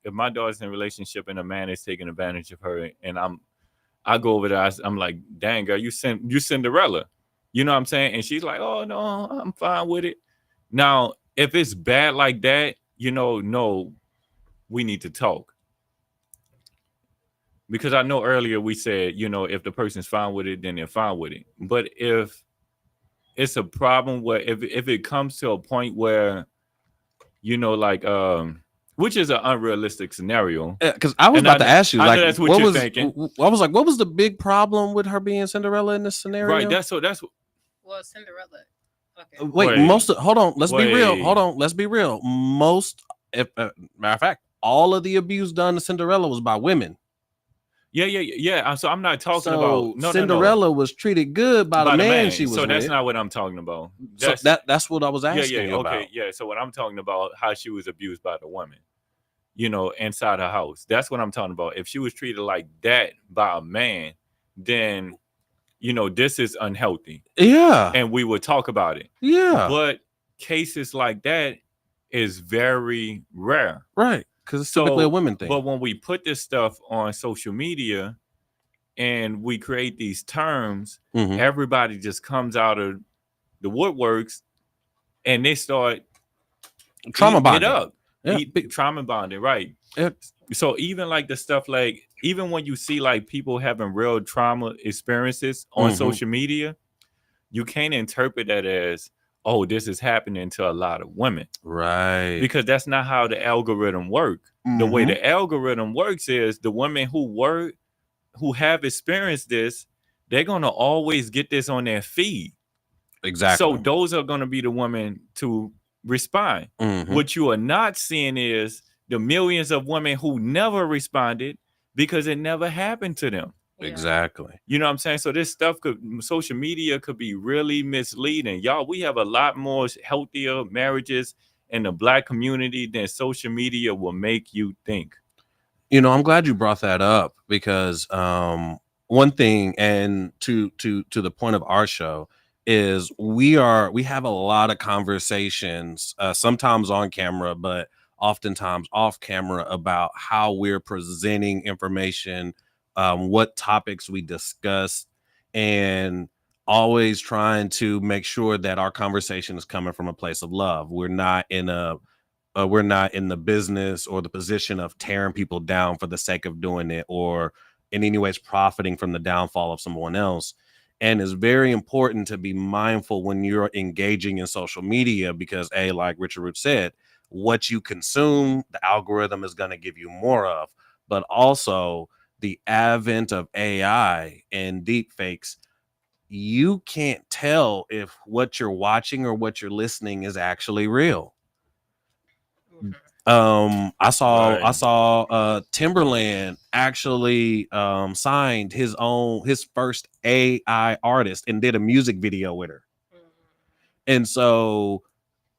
if my daughter's in a relationship and a man is taking advantage of her, and I go over there, I'm like, dang girl, you Cinderella, you know what I'm saying? And she's like, oh no, I'm fine with it. Now, if it's bad like that, no, we need to talk. Because I know earlier we said, if the person's fine with it, then they're fine with it. But if it's a problem where if it comes to a point where, which is an unrealistic scenario. Because I was about to ask you, like, that's what you're thinking. I was like, what was the big problem with her being Cinderella in this scenario? Right. That's well, Cinderella. Okay. Wait. Hold on. Let's be real. Let's be real. Matter of fact, all of the abuse done to Cinderella was by women. Yeah. So I'm not talking about Cinderella was treated good by the man she was with. So that's not what I'm talking about. That's what I was asking you about. Okay, yeah. So what I'm talking about, how she was abused by the woman, inside her house. That's what I'm talking about. If she was treated like that by a man, then this is unhealthy. Yeah. And we would talk about it. Yeah. But cases like that is very rare. Right. Because it's typically a women thing. But when we put this stuff on social media and we create these terms, everybody just comes out of the woodworks and they start trauma bonding. It up. Trauma bonding, right. So even like the stuff like, even when you see like people having real trauma experiences on social media, you can't interpret that as, oh, this is happening to a lot of women. Right. Because that's not how the algorithm works. The way the algorithm works is the women who have experienced this, they're going to always get this on their feed. Exactly. So those are going to be the women to respond. What you are not seeing is the millions of women who never responded because it never happened to them. Exactly. You know what I'm saying? So this stuff social media could be really misleading. Y'all, we have a lot more healthier marriages in the Black community than social media will make you think. I'm glad you brought that up, because one thing, and to the point of our show, is we have a lot of conversations, sometimes on camera, but oftentimes off camera, about how we're presenting information, what topics we discuss, and always trying to make sure that our conversation is coming from a place of love. We're not in the business or the position of tearing people down for the sake of doing it, or in any ways profiting from the downfall of someone else. And it's very important to be mindful when you're engaging in social media, because like Richard Root said, what you consume, the algorithm is going to give you more of. But also the advent of AI and deep fakes, you can't tell if what you're watching or what you're listening is actually real. I saw Right. Timberland actually signed his first AI artist and did a music video with her. And so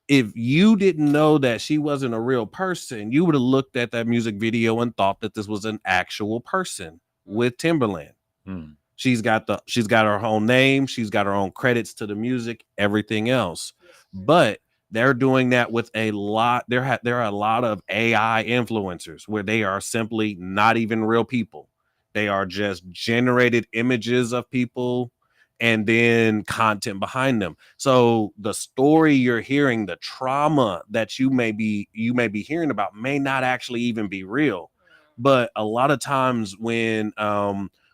if you didn't know that she wasn't a real person, you would have looked at that music video and thought that this was an actual person with Timberland. Mm. She's got her own name, she's got her own credits to the music, everything else. But they're doing that with a lot. There are a lot of AI influencers where they are simply not even real people. They are just generated images of people and then content behind them. So the story you're hearing, the trauma that you may be hearing about may not actually even be real. But a lot of times when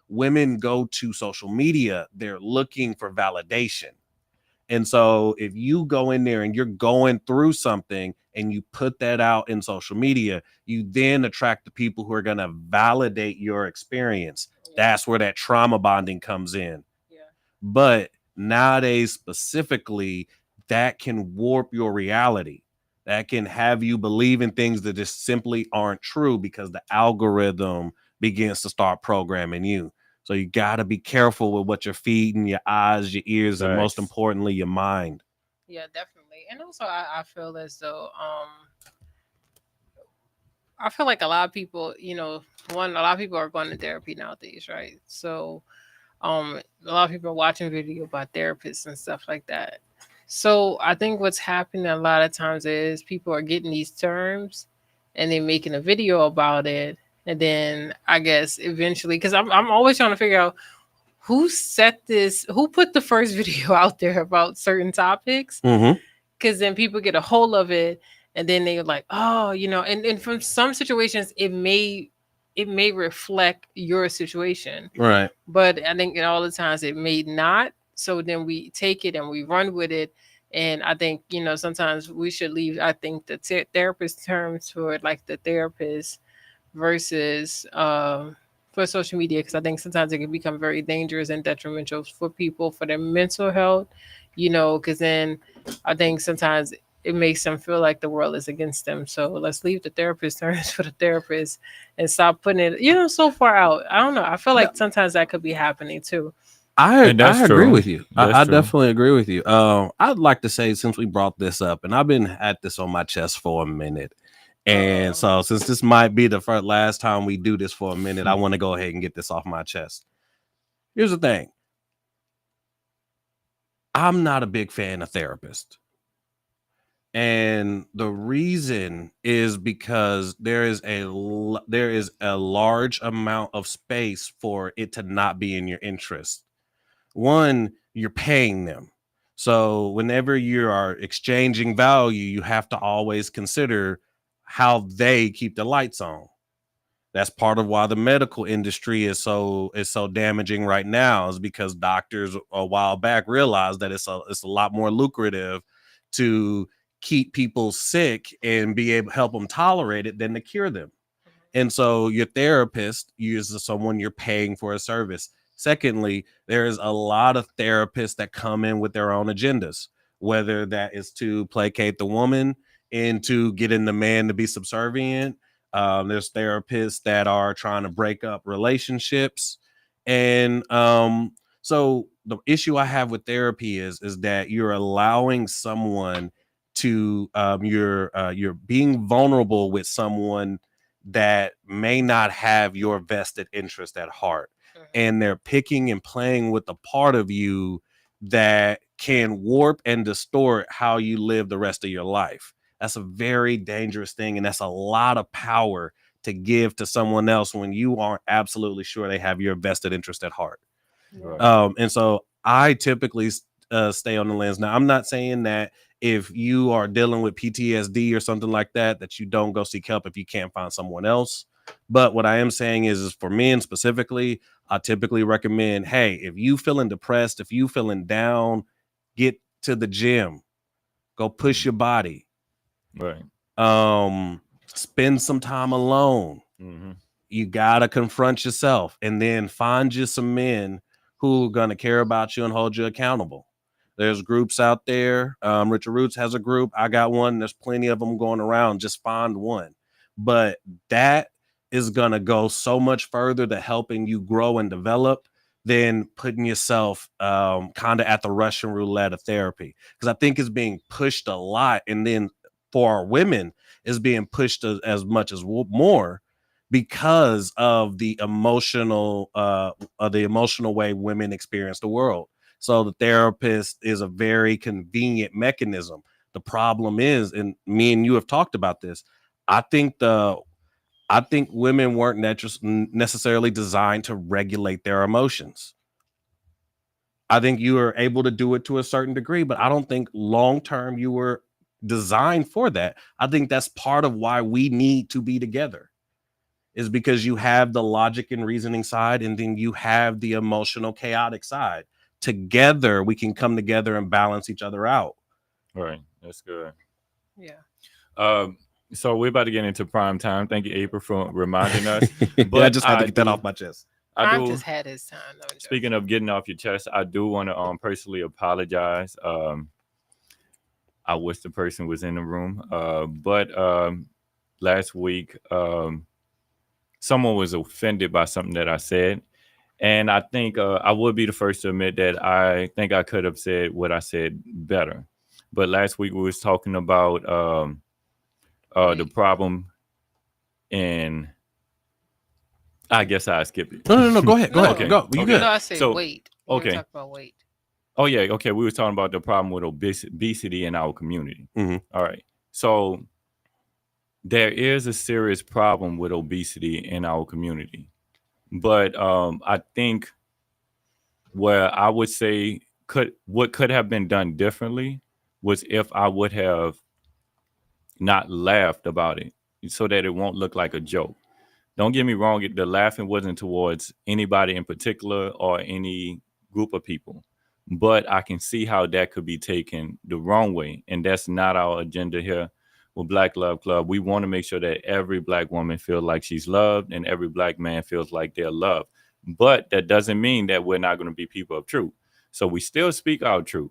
women go to social media, they're looking for validation. And so if you go in there and you're going through something and you put that out in social media, you then attract the people who are going to validate your experience. That's where that trauma bonding comes in. But nowadays, specifically, that can warp your reality. That can have you believe in things that just simply aren't true because the algorithm begins to start programming you. So you got to be careful with what you're feeding your eyes, your ears, and most importantly, your mind. Yeah, definitely. And also, I feel as though I feel like a lot of people, a lot of people are going to therapy nowadays, right? So a lot of people are watching video about therapists and stuff like that. So I think what's happening a lot of times is people are getting these terms and they're making a video about it. And then I guess eventually, because I'm always trying to figure out who put the first video out there about certain topics. Mm-hmm. Because then people get a hold of it and then they're like, oh, and from some situations it may reflect your situation, Right. but I think in all the times it may not. So then we take it and we run with it. And I think, sometimes we should leave, I think, the therapist terms for it, like the therapist versus for social media, because I think sometimes it can become very dangerous and detrimental for people for their mental health, because then I think sometimes it makes them feel like the world is against them. So let's leave the therapist terms for the therapist and stop putting it, so far out. I don't know. I feel like sometimes that could be happening too. I agree true. with you. I definitely agree with you. I'd like to say, since we brought this up, and I've been at this on my chest for a minute, and so since this might be the last time we do this for a minute, I want to go ahead and get this off my chest. Here's the thing. I'm not a big fan of therapists. And the reason is because there is a large amount of space for it to not be in your interest. One, you're paying them. So whenever you are exchanging value, you have to always consider how they keep the lights on. That's part of why the medical industry is so damaging right now, is because doctors a while back realized that it's a lot more lucrative to keep people sick and be able to help them tolerate it than to cure them. And so your therapist is someone you're paying for a service. Secondly, there's a lot of therapists that come in with their own agendas, whether that is to placate the woman and to get in the man to be subservient. There's therapists that are trying to break up relationships. And so the issue I have with therapy is that you're allowing someone to you're being vulnerable with someone that may not have your vested interest at heart. And they're picking and playing with the part of you that can warp and distort how you live the rest of your life. That's a very dangerous thing. And that's a lot of power to give to someone else when you aren't absolutely sure they have your vested interest at heart. Right. And so I typically stay on the lens. Now, I'm not saying that if you are dealing with PTSD or something like that, that you don't go seek help if you can't find someone else. But what I am saying is for men specifically, I typically recommend, hey, if you feeling depressed, if you feeling down, get to the gym, go push your body. Right. Spend some time alone. Mm-hmm. You gotta confront yourself, and then find you some men who are gonna care about you and hold you accountable. There's groups out there. Richard Roots has a group. I got one. There's plenty of them going around. Just find one. But that is going to go so much further to helping you grow and develop than putting yourself kind of at the Russian roulette of therapy. Because I think it's being pushed a lot. And then for our women, is being pushed as much as more because of the emotional way women experience the world. So the therapist is a very convenient mechanism. The problem is, and me and you have talked about this, I think women weren't necessarily designed to regulate their emotions. I think you are able to do it to a certain degree, but I don't think long term you were designed for that. I think that's part of why we need to be together, is because you have the logic and reasoning side, and then you have the emotional, chaotic side. Together, we can come together and balance each other out. Right. That's good. Yeah. So we're about to get into prime time. Thank you, April, for reminding us. But I just had to get that off my chest. Prime just had his time. No, speaking of getting off your chest, I do want to personally apologize. I wish the person was in the room. But last week, someone was offended by something that I said. And I think I would be the first to admit that I think I could have said what I said better. But last week we was talking about the problem in... I guess I skipped it. No. Go ahead. Okay. Go. You good? No, I said weight. Okay. Talk about weight. Oh, yeah. Okay. We were talking about the problem with obesity in our community. Mm-hmm. All right. So there is a serious problem with obesity in our community. But I think where I would say what could have been done differently was if I would have not laughed about it so that it won't look like a joke. Don't get me wrong, the laughing wasn't towards anybody in particular or any group of people. But I can see how that could be taken the wrong way. And that's not our agenda here with Black Love Club. We want to make sure that every Black woman feels like she's loved and every Black man feels like they're loved. But that doesn't mean that we're not going to be people of truth. So we still speak our truth.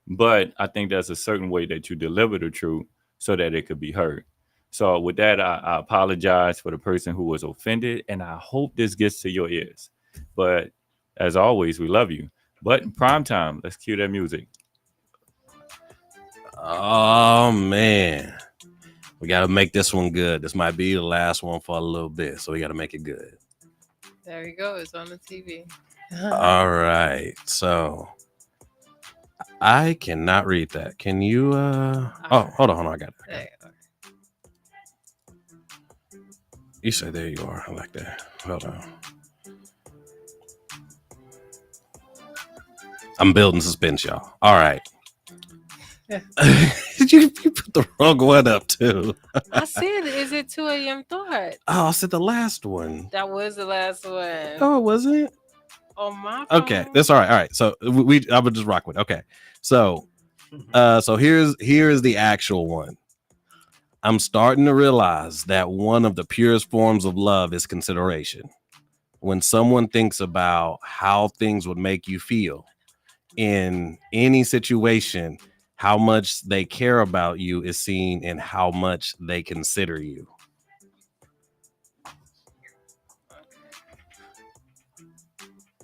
But I think there's a certain way that you deliver the truth so that it could be heard. So with that, I apologize for the person who was offended, and I hope this gets to your ears. But as always, we love you. But prime time, let's cue that music. Oh, man. We got to make this one good. This might be the last one for a little bit, so we got to make it good. There you go. It's on the TV. All right. So I cannot read that. Can you? Oh, hold on. I got it. There you go. You say there you are. I like that. Hold on. I'm building suspense, y'all. All right. you put the wrong one up too. I said, is it 2 a.m. thought? Oh, I said the last one. That was the last one. Oh, was it? On my phone. Okay, that's all right. All right. So I would just rock with. Okay. So here's the actual one. I'm starting to realize that one of the purest forms of love is consideration. When someone thinks about how things would make you feel in any situation, how much they care about you is seen in how much they consider you.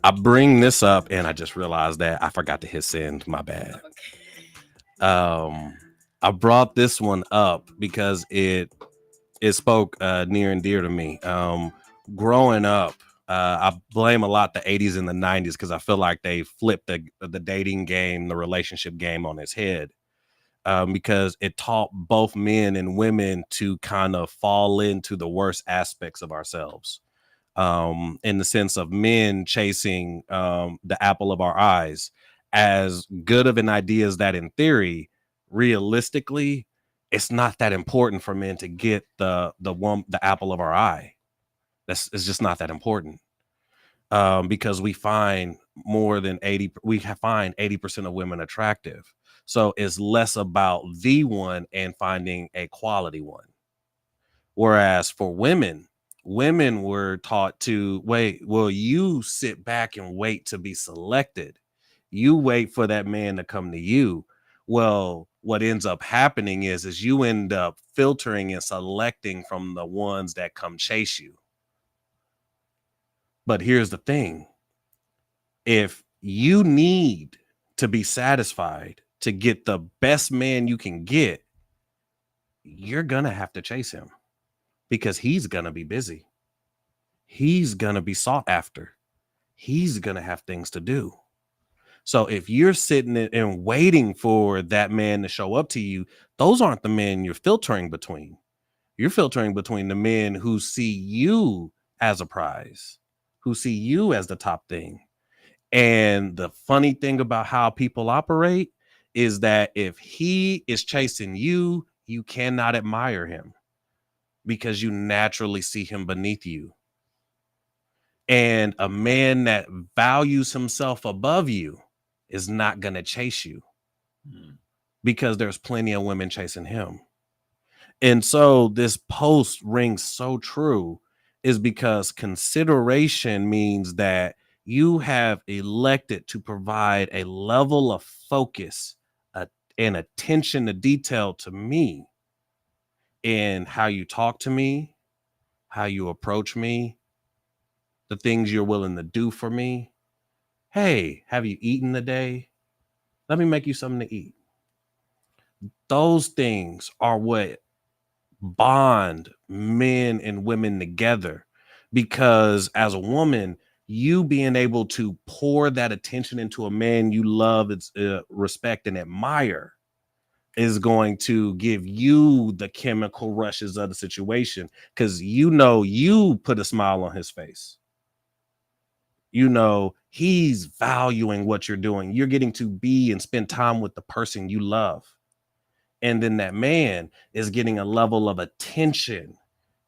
I bring this up and I just realized that I forgot to hit send. My bad. Okay. I brought this one up because it spoke near and dear to me. Growing up, I blame a lot the 80s and the 90s because I feel like they flipped the dating game, the relationship game on its head, because it taught both men and women to kind of fall into the worst aspects of ourselves, in the sense of men chasing the apple of our eyes. As good of an idea as that in theory, realistically, it's not that important for men to get the apple of our eye. It's just not that important, because we find find 80% of women attractive. So it's less about the one and finding a quality one. Whereas for women were taught to wait. Well, you sit back and wait to be selected. You wait for that man to come to you. Well, what ends up happening is you end up filtering and selecting from the ones that come chase you. But here's the thing. If you need to be satisfied to get the best man you can get, you're going to have to chase him because he's going to be busy. He's going to be sought after. He's going to have things to do. So if you're sitting and waiting for that man to show up to you, those aren't the men you're filtering between. You're filtering between the men who see you as a prize, who see you as the top thing. And the funny thing about how people operate is that if he is chasing you, you cannot admire him because you naturally see him beneath you. And a man that values himself above you is not going to chase you because there's plenty of women chasing him. And so this post rings so true is because consideration means that you have elected to provide a level of focus and attention to detail to me in how you talk to me, how you approach me, the things you're willing to do for me. Hey, have you eaten today? Let me make you something to eat. Those things are what bond men and women together, because as a woman, you being able to pour that attention into a man you love, respect, and admire is going to give you the chemical rushes of the situation because you put a smile on his face. He's valuing what you're doing. You're getting to be and spend time with the person you love. And then that man is getting a level of attention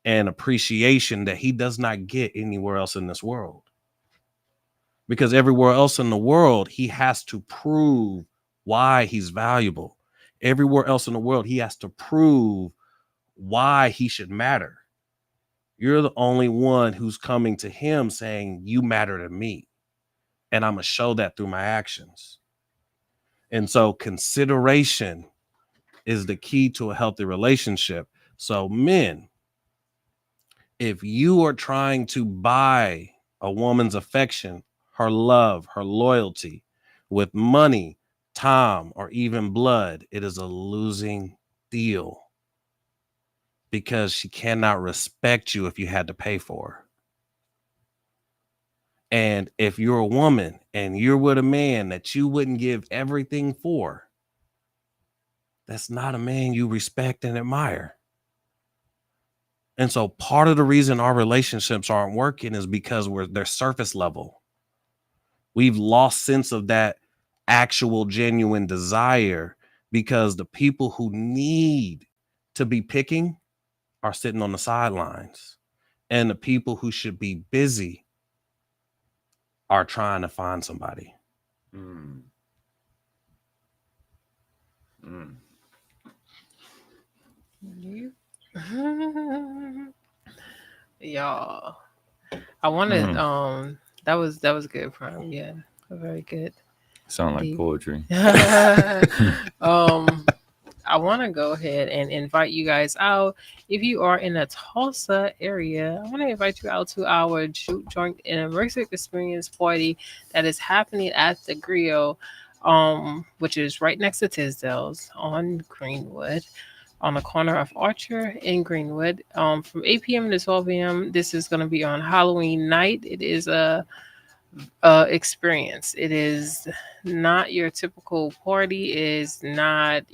and appreciation that he does not get anywhere else in this world. Because everywhere else in the world, he has to prove why he's valuable. Everywhere else in the world, he has to prove why he should matter. You're the only one who's coming to him saying, you matter to me. And I'm going to show that through my actions. And so consideration is the key to a healthy relationship. So men, if you are trying to buy a woman's affection, her love, her loyalty with money, time, or even blood, it is a losing deal because she cannot respect you if you had to pay for her. And if you're a woman and you're with a man that you wouldn't give everything for, that's not a man you respect and admire. And so part of the reason our relationships aren't working is because they're surface level. We've lost sense of that actual genuine desire because the people who need to be picking are sitting on the sidelines. And the people who should be busy are trying to find somebody. Y'all, I wanted that was good, Prime. Yeah, very good. Sound like poetry. I want to go ahead and invite you guys out. If you are in the Tulsa area, I want to invite you out to our joint and immersive experience party that is happening at the Griot, which is right next to Tisdale's on Greenwood, on the corner of Archer and Greenwood, from 8 p.m. to 12 p.m. This is going to be on Halloween night. It is a experience. It is not your typical party. It is not,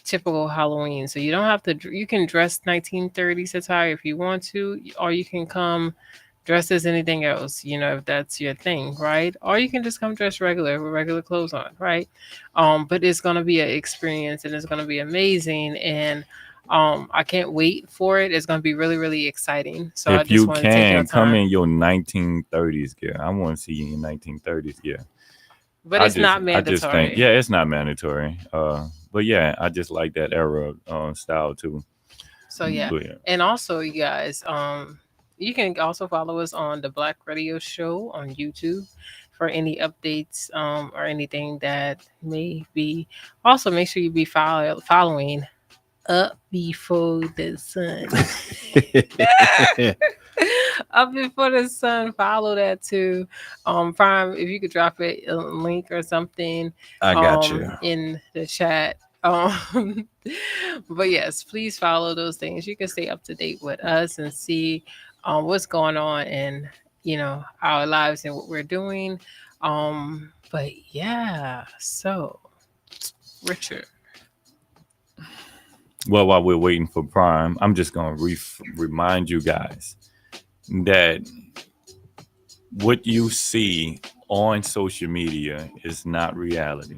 typical Halloween. So you don't have to, you can dress 1930s attire if you want to, or you can come dressed as anything else, if that's your thing, right? Or you can just come dressed regular with regular clothes on, right? But it's going to be an experience and it's going to be amazing. And I can't wait for it. It's going to be really, really exciting. So if I just you want to take your can, time. come in your 1930s gear. I want to see you in 1930s gear. But it's not mandatory. It's not mandatory. But yeah, I just like that era style too. So yeah. And also, you guys, you can also follow us on the Black Radio Show on YouTube for any updates or anything that may be. Also, make sure you be following Up Before the Sun. Up Before the Sun. Follow that too. Prime, if you could drop a link or something I got you. in the chat. But yes, please follow those things. You can stay up to date with us and see what's going on in our lives and what we're doing. But yeah, so Richard. Well, while we're waiting for Prime, I'm just going to remind you guys that what you see on social media is not reality.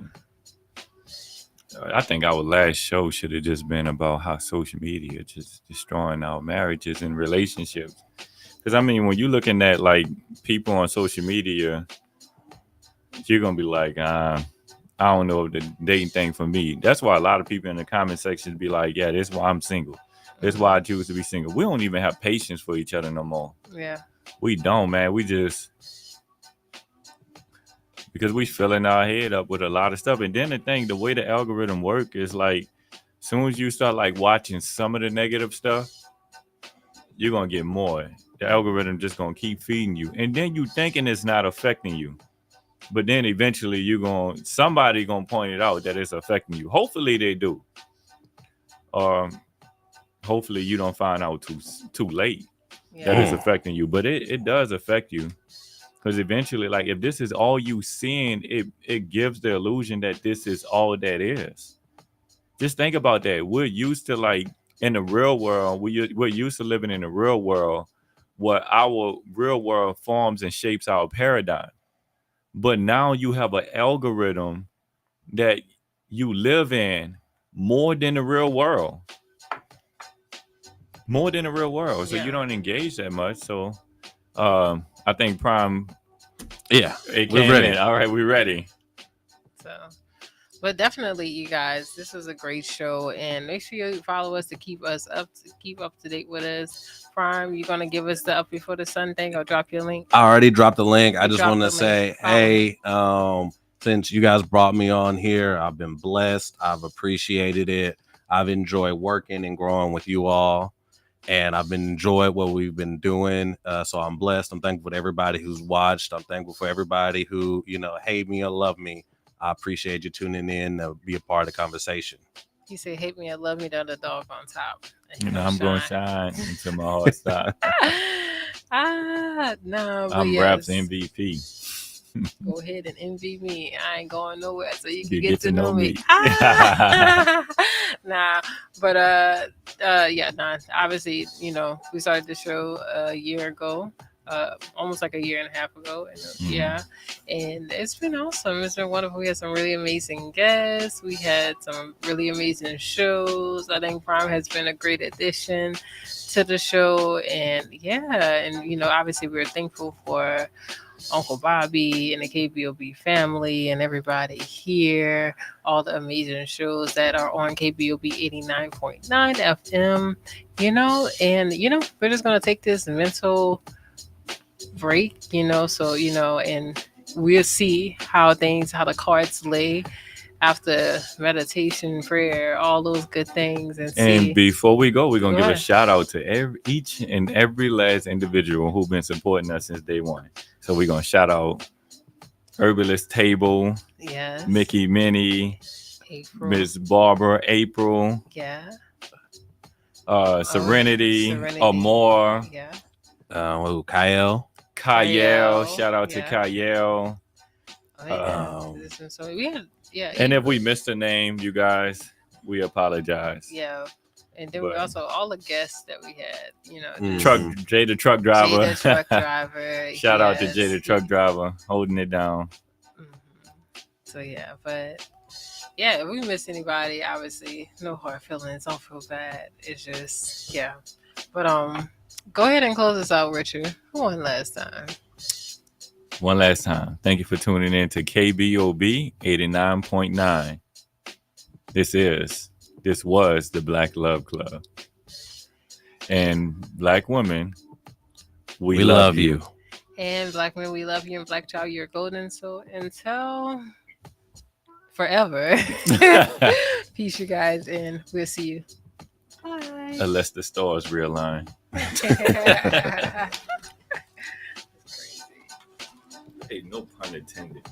I think our last show should have just been about how social media just destroying our marriages and relationships. Because, I mean, when you're looking at, like, people on social media, you're going to be like, I don't know if the dating thing for me. That's why a lot of people in the comment section be like, yeah, this is why I'm single. This is why I choose to be single. We don't even have patience for each other no more. Yeah. We don't, man. We just... because we filling our head up with a lot of stuff. And then the way the algorithm work is like, as soon as you start like watching some of the negative stuff, you're going to get more. The algorithm just going to keep feeding you. And then you thinking it's not affecting you. But then eventually somebody going to point it out that it's affecting you. Hopefully they do. Hopefully you don't find out too late that it's affecting you. But it does affect you. Because eventually, like, if this is all you seeing, it gives the illusion that this is all that is. Just think about that. We're used to, like, in the real world, we're used to living in the real world where our real world forms and shapes our paradigm. But now you have an algorithm that you live in more than the real world. More than the real world. So you don't engage that much. So... I think Prime. Yeah, we're ready. All right, we're ready. So, but definitely, you guys, this was a great show, and make sure you follow us to keep up to date with us. Prime, you gonna give us the Up Before the Sun thing, or drop your link? I already dropped the link. I just want to say, hey, since you guys brought me on here, I've been blessed. I've appreciated it. I've enjoyed working and growing with you all. And I've been enjoying what we've been doing. So I'm blessed. I'm thankful for everybody who's watched. I'm thankful for everybody who, hate me or love me. I appreciate you tuning in to be a part of the conversation. You say hate me or love me, the dog on top. I'm going to shine until my heart stops. No. I'm Rap's MVP. Go ahead and envy me. I ain't going nowhere, so you can get to know me. Nah, but obviously, we started the show a year ago, almost like a year and a half ago, and and it's been awesome. It's been wonderful. We had some really amazing guests. We had some really amazing shows. I think Prime has been a great addition to the show, and obviously we're thankful for Uncle Bobby and the KBOB family and everybody here, all the amazing shows that are on KBOB 89.9 FM, and we're just going to take this mental break, and we'll see how the cards lay after meditation, prayer, all those good things. And before we go, we're going to give a shout out to each and every last individual who've been supporting us since day one. So we're going to shout out Herbalist Table, Mickey Minnie, Miss Barbara, April, Serenity, Amor, Kyle. Shout out to Kyle. And if we missed a name, you guys, we apologize. Yeah. And then we also all the guests that we had, Jay the truck driver. Jay the truck driver. Shout out to Jay the truck driver holding it down. So if we miss anybody, obviously no hard feelings. Don't feel bad. It's just But go ahead and close us out, Richard. One last time. Thank you for tuning in to KBOB 89.9. This was the Black Love Club. And Black women, we love you. And Black men, we love you. And Black child, you're golden. So until forever, peace, you guys, and we'll see you. Bye. Unless the stars realign. Hey, no pun intended.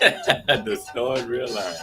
The stars realign.